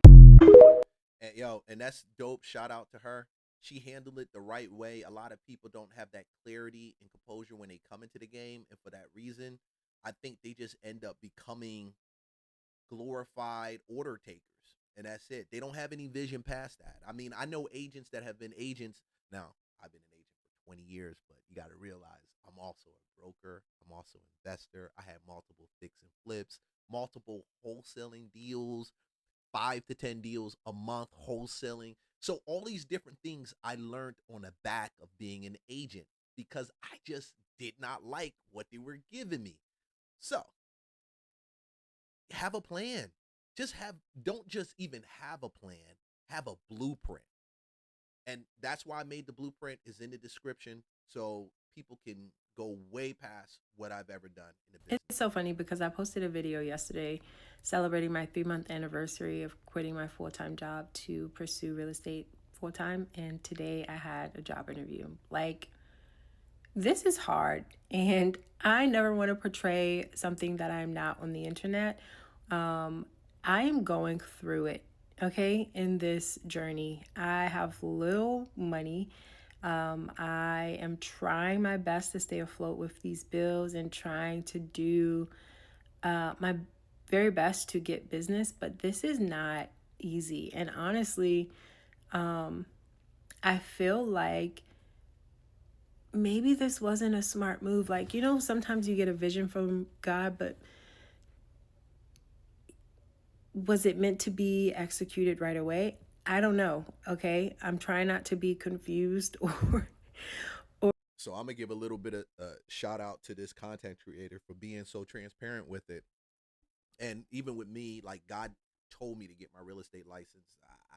And and that's dope. Shout out to her. She handled it the right way. A lot of people don't have that clarity and composure when they come into the game. And for that reason, I think they just end up becoming glorified order takers. And that's it. They don't have any vision past that. I mean, I know agents that have been agents. Now, I've been an agent for 20 years, but you got to realize I'm also a broker. I'm also an investor. I have multiple fix and flips, multiple wholesaling deals, 5 to 10 deals a month wholesaling. So all these different things I learned on the back of being an agent because I just did not like what they were giving me. So have a plan. Don't just even have a plan, have a blueprint. And that's why I made the blueprint is in the description so people can go way past what I've ever done in the business. It's so funny because I posted a video yesterday celebrating my 3-month anniversary of quitting my full-time job to pursue real estate full-time, and today I had a job interview. Like, this is hard, and I never want to portray something that I'm not on the internet. I am going through it, okay, in this journey. I have little money. I am trying my best to stay afloat with these bills and trying to do my very best to get business, but this is not easy. And honestly, I feel like maybe this wasn't a smart move. Like, you know, sometimes you get a vision from God, but was it meant to be executed right away? I don't know. Okay. I'm trying not to be confused or So I'm gonna give a little bit of shout out to this content creator for being so transparent with it. And even with me, like, God told me to get my real estate license.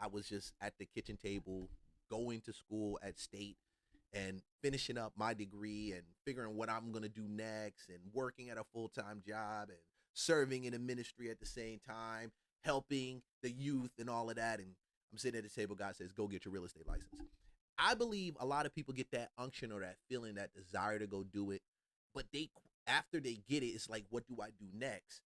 I was just at the kitchen table, going to school at State and finishing up my degree and figuring what I'm going to do next, and working at a full-time job and serving in a ministry at the same time, helping the youth and all of that. And I'm sitting at the table, God says, go get your real estate license. I believe a lot of people get that unction or that feeling, that desire to go do it, but after they get it, it's like, what do I do next?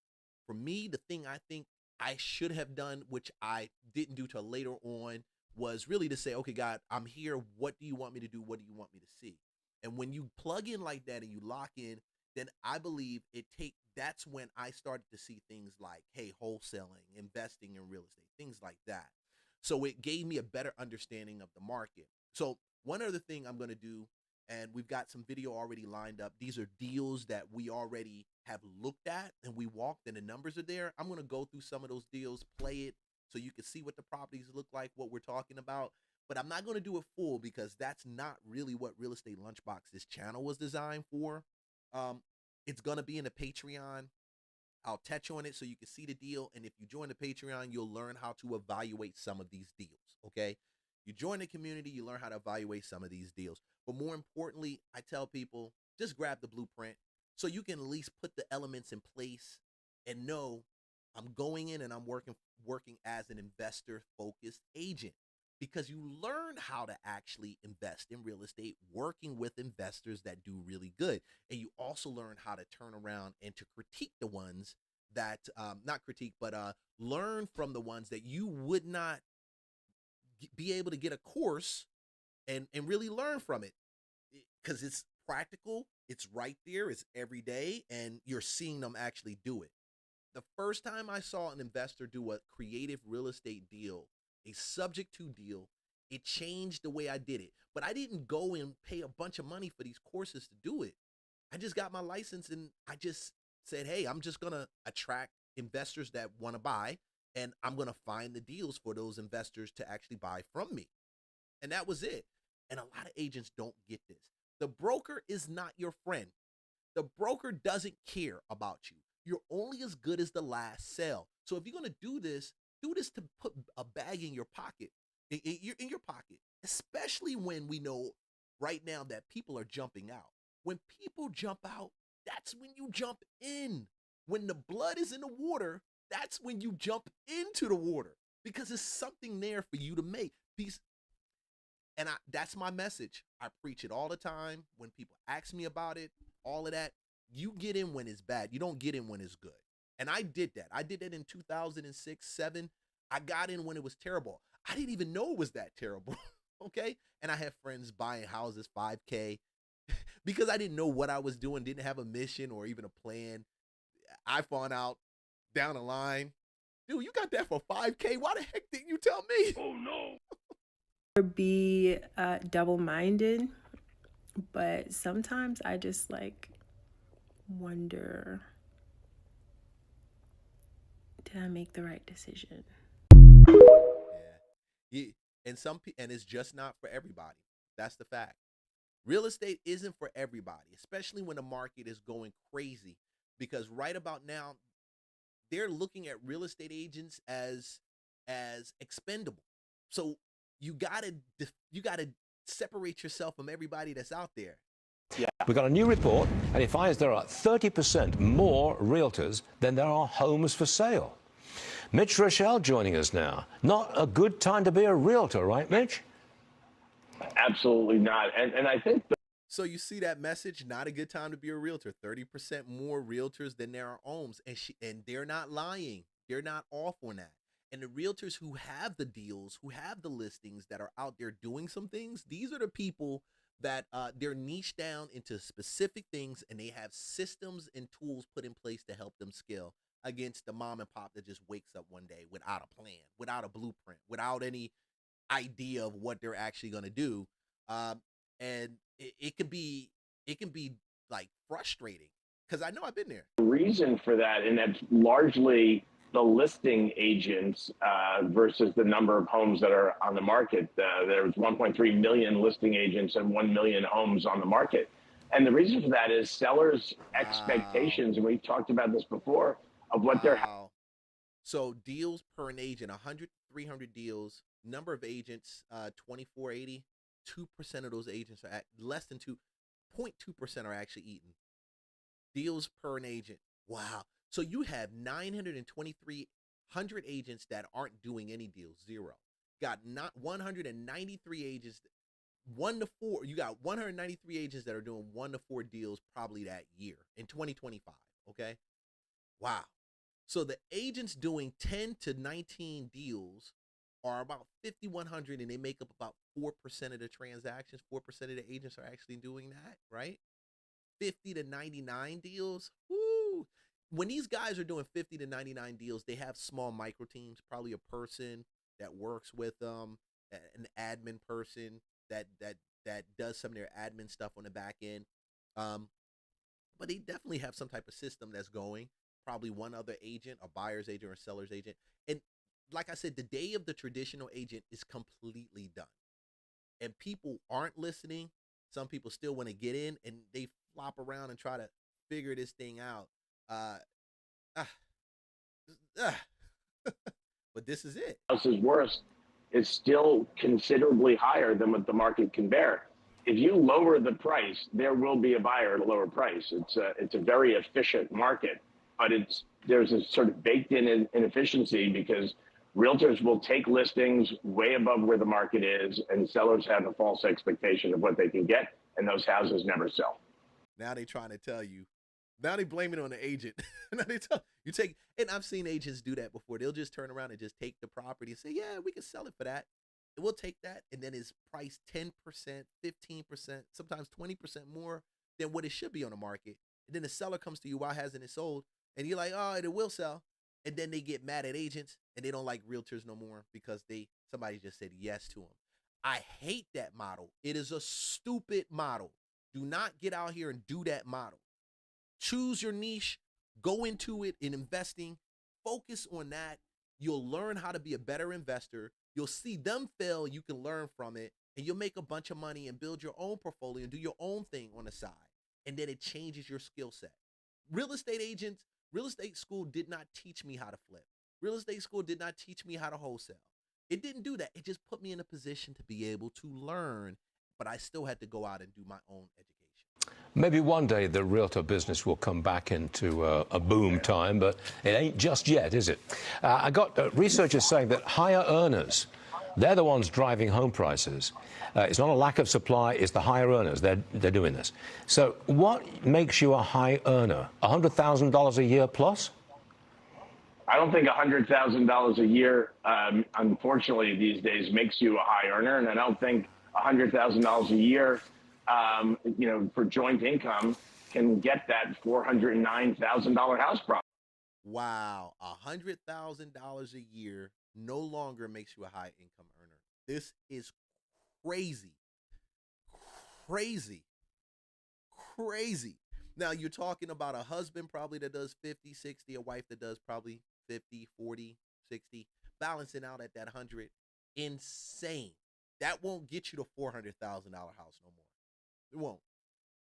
For me, the thing I think I should have done, which I didn't do till later on, was really to say, okay, God, I'm here. What do you want me to do? What do you want me to see? And when you plug in like that and you lock in, then I believe that's when I started to see things like, hey, wholesaling, investing in real estate, things like that. So it gave me a better understanding of the market. So one other thing I'm going to do, and we've got some video already lined up. These are deals that we already have looked at and we walked, and the numbers are there. I'm going to go through some of those deals, play it so you can see what the properties look like, what we're talking about. But I'm not going to do it full, because that's not really what Real Estate Lunchbox, this channel, was designed for. It's going to be in the Patreon. I'll touch on it so you can see the deal. And if you join the Patreon, you'll learn how to evaluate some of these deals, okay? You join the community, you learn how to evaluate some of these deals. But more importantly, I tell people, just grab the blueprint so you can at least put the elements in place and know I'm going in and I'm working as an investor-focused agent, because you learn how to actually invest in real estate working with investors that do really good. And you also learn how to turn around and to critique the ones that, not critique, but learn from the ones that you would not be able to get a course and really learn from it, because it's practical, it's right there, it's every day, and you're seeing them actually do it. The first time I saw an investor do a creative real estate deal, a subject to deal, it changed the way I did it. But I didn't go and pay a bunch of money for these courses to do it. I just got my license and I just said, hey, I'm just going to attract investors that want to buy, and I'm going to find the deals for those investors to actually buy from me. And that was it. And a lot of agents don't get this. The broker is not your friend. The broker doesn't care about you. You're only as good as the last sale. So if you're going to do this to put a bag in your pocket, in your pocket, especially when we know right now that people are jumping out. When people jump out, that's when you jump in. When the blood is in the water, that's when you jump into the water, because it's something there for you to make. And that's my message. I preach it all the time. When people ask me about it, all of that, you get in when it's bad. You don't get in when it's good. And I did that. I did that in 2006, 2007. I got in when it was terrible. I didn't even know it was that terrible, okay? And I had friends buying houses, $5K, because I didn't know what I was doing, didn't have a mission or even a plan. I found out down the line, dude, you got that for $5K? Why the heck didn't you tell me? Oh, no. Be double-minded, but sometimes I just wonder, did I make the right decision? Yeah. And it's just not for everybody. That's the fact. Real estate isn't for everybody, especially when the market is going crazy, because right about now they're looking at real estate agents as expendable. So you gotta separate yourself from everybody that's out there. Yeah. We've got a new report, and it finds there are 30% more realtors than there are homes for sale. Mitch Rochelle joining us now. Not a good time to be a realtor, right, Mitch? Absolutely not. And I think So you see that message? Not a good time to be a realtor. 30% more realtors than there are homes, and they're not lying. They're not off on that. And the realtors who have the deals, who have the listings that are out there doing some things, these are the people that they're niche down into specific things, and they have systems and tools put in place to help them scale against the mom and pop that just wakes up one day without a plan, without a blueprint, without any idea of what they're actually going to do. And it can be like frustrating, because I know I've been there. the reason for that, and that's largely the listing agents versus the number of homes that are on the market. There's 1.3 million listing agents and 1 million homes on the market. And the reason for that is sellers' expectations, and we've talked about this before, of what they're. So deals per an agent, 100, 300 deals, number of agents, 2480. 2% of those agents are less than 0.2% are actually eaten. Deals per an agent. Wow. So you have 923 agents that aren't doing any deals, zero. Got not 193 agents, 1 to 4. You got 193 agents that are doing 1 to 4 deals probably that year in 2025. Okay. Wow. So the agents doing 10 to 19 deals are about 5,100, and they make up about 4% of the transactions. 4% of the agents are actually doing that, right? 50 to 99 deals. Woo! When these guys are doing 50 to 99 deals, they have small micro teams, probably a person that works with them, an admin person that does some of their admin stuff on the back end. But they definitely have some type of system that's going. Probably one other agent, a buyer's agent or a seller's agent. And like I said, the day of the traditional agent is completely done. And people aren't listening. Some people still want to get in, and they flop around and try to figure this thing out. But this is it. House's worst is still considerably higher than what the market can bear. If you lower the price, there will be a buyer at a lower price. It's a very efficient market, but there's a sort of baked in inefficiency because realtors will take listings way above where the market is, and sellers have a false expectation of what they can get, and those houses never sell. Now they trying to tell you. Now they blame it on the agent. Now they tell you take, and I've seen agents do that before. They'll just turn around and just take the property and say, yeah, we can sell it for that. And we'll take that, and then it's priced 10%, 15%, sometimes 20% more than what it should be on the market. And then the seller comes to you, why hasn't it sold? And you're like, oh, it will sell. And then they get mad at agents, and they don't like realtors no more because somebody just said yes to them. I hate that model. It is a stupid model. Do not get out here and do that model. Choose your niche, go into it in investing, focus on that. You'll learn how to be a better investor. You'll see them fail, you can learn from it, and you'll make a bunch of money and build your own portfolio and do your own thing on the side. And then it changes your skill set. Real estate school did not teach me how to flip. Real estate school did not teach me how to wholesale. It didn't do that. It just put me in a position to be able to learn, but I still had to go out and do my own education. Maybe one day the realtor business will come back into a boom time, but it ain't just yet, is it? I got researchers saying that higher earners, they're the ones driving home prices. It's not a lack of supply, it's the higher earners. They're doing this. So what makes you a high earner? $100,000 a year plus? I don't think $100,000 a year, unfortunately, these days makes you a high earner, and I don't think $100,000 a year, for joint income can get that $409,000 house price. Wow, $100,000 a year no longer makes you a high income earner. This is crazy. Now you're talking about a husband probably that does 50, 60, a wife that does probably 50, 40, 60, balancing out at that 100. Insane. That won't get you the $400,000 house no more. It won't.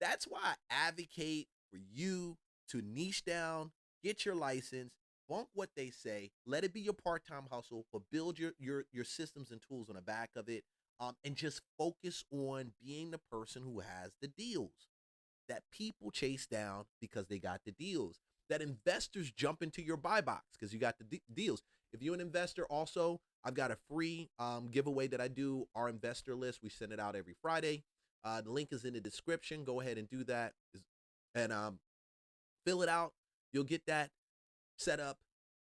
That's why I advocate for you to niche down, get your license, bunk what they say, let it be your part-time hustle, but build your systems and tools on the back of it, and just focus on being the person who has the deals that people chase down because they got the deals. that investors jump into your buy box because you got the deals. If you're an investor, also, I've got a free giveaway that I do, our investor list. We send it out every Friday. The link is in the description. Go ahead and do that and fill it out. You'll get that set up.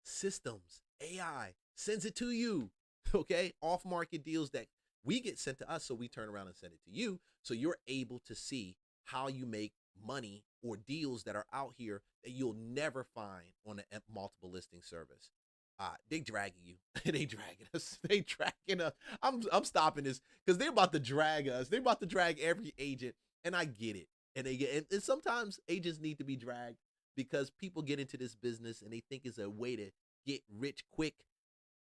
Systems, AI sends it to you. Okay, off-market deals that we get sent to us, so we turn around and send it to you, so you're able to see how you make money or deals that are out here that you'll never find on a multiple listing service. They dragging you. They dragging us. They dragging us. I'm stopping this because they're about to drag us. They're about to drag every agent, and I get it. And sometimes agents need to be dragged because people get into this business and they think it's a way to get rich quick.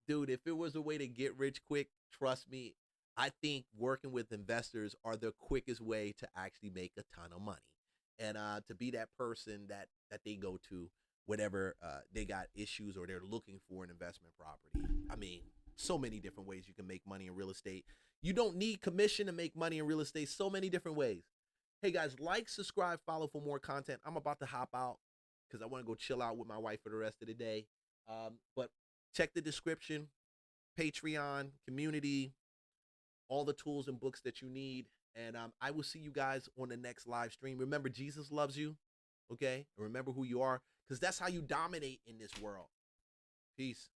Dude, if it was a way to get rich quick, trust me, I think working with investors are the quickest way to actually make a ton of money. And to be that person that they go to whenever they got issues or they're looking for an investment property. I mean, so many different ways you can make money in real estate. You don't need commission to make money in real estate. So many different ways. Hey guys, like, subscribe, follow for more content. I'm about to hop out because I want to go chill out with my wife for the rest of the day. But check the description, Patreon, community, all the tools and books that you need. And I will see you guys on the next live stream. Remember, Jesus loves you, okay? And remember who you are, because that's how you dominate in this world. Peace.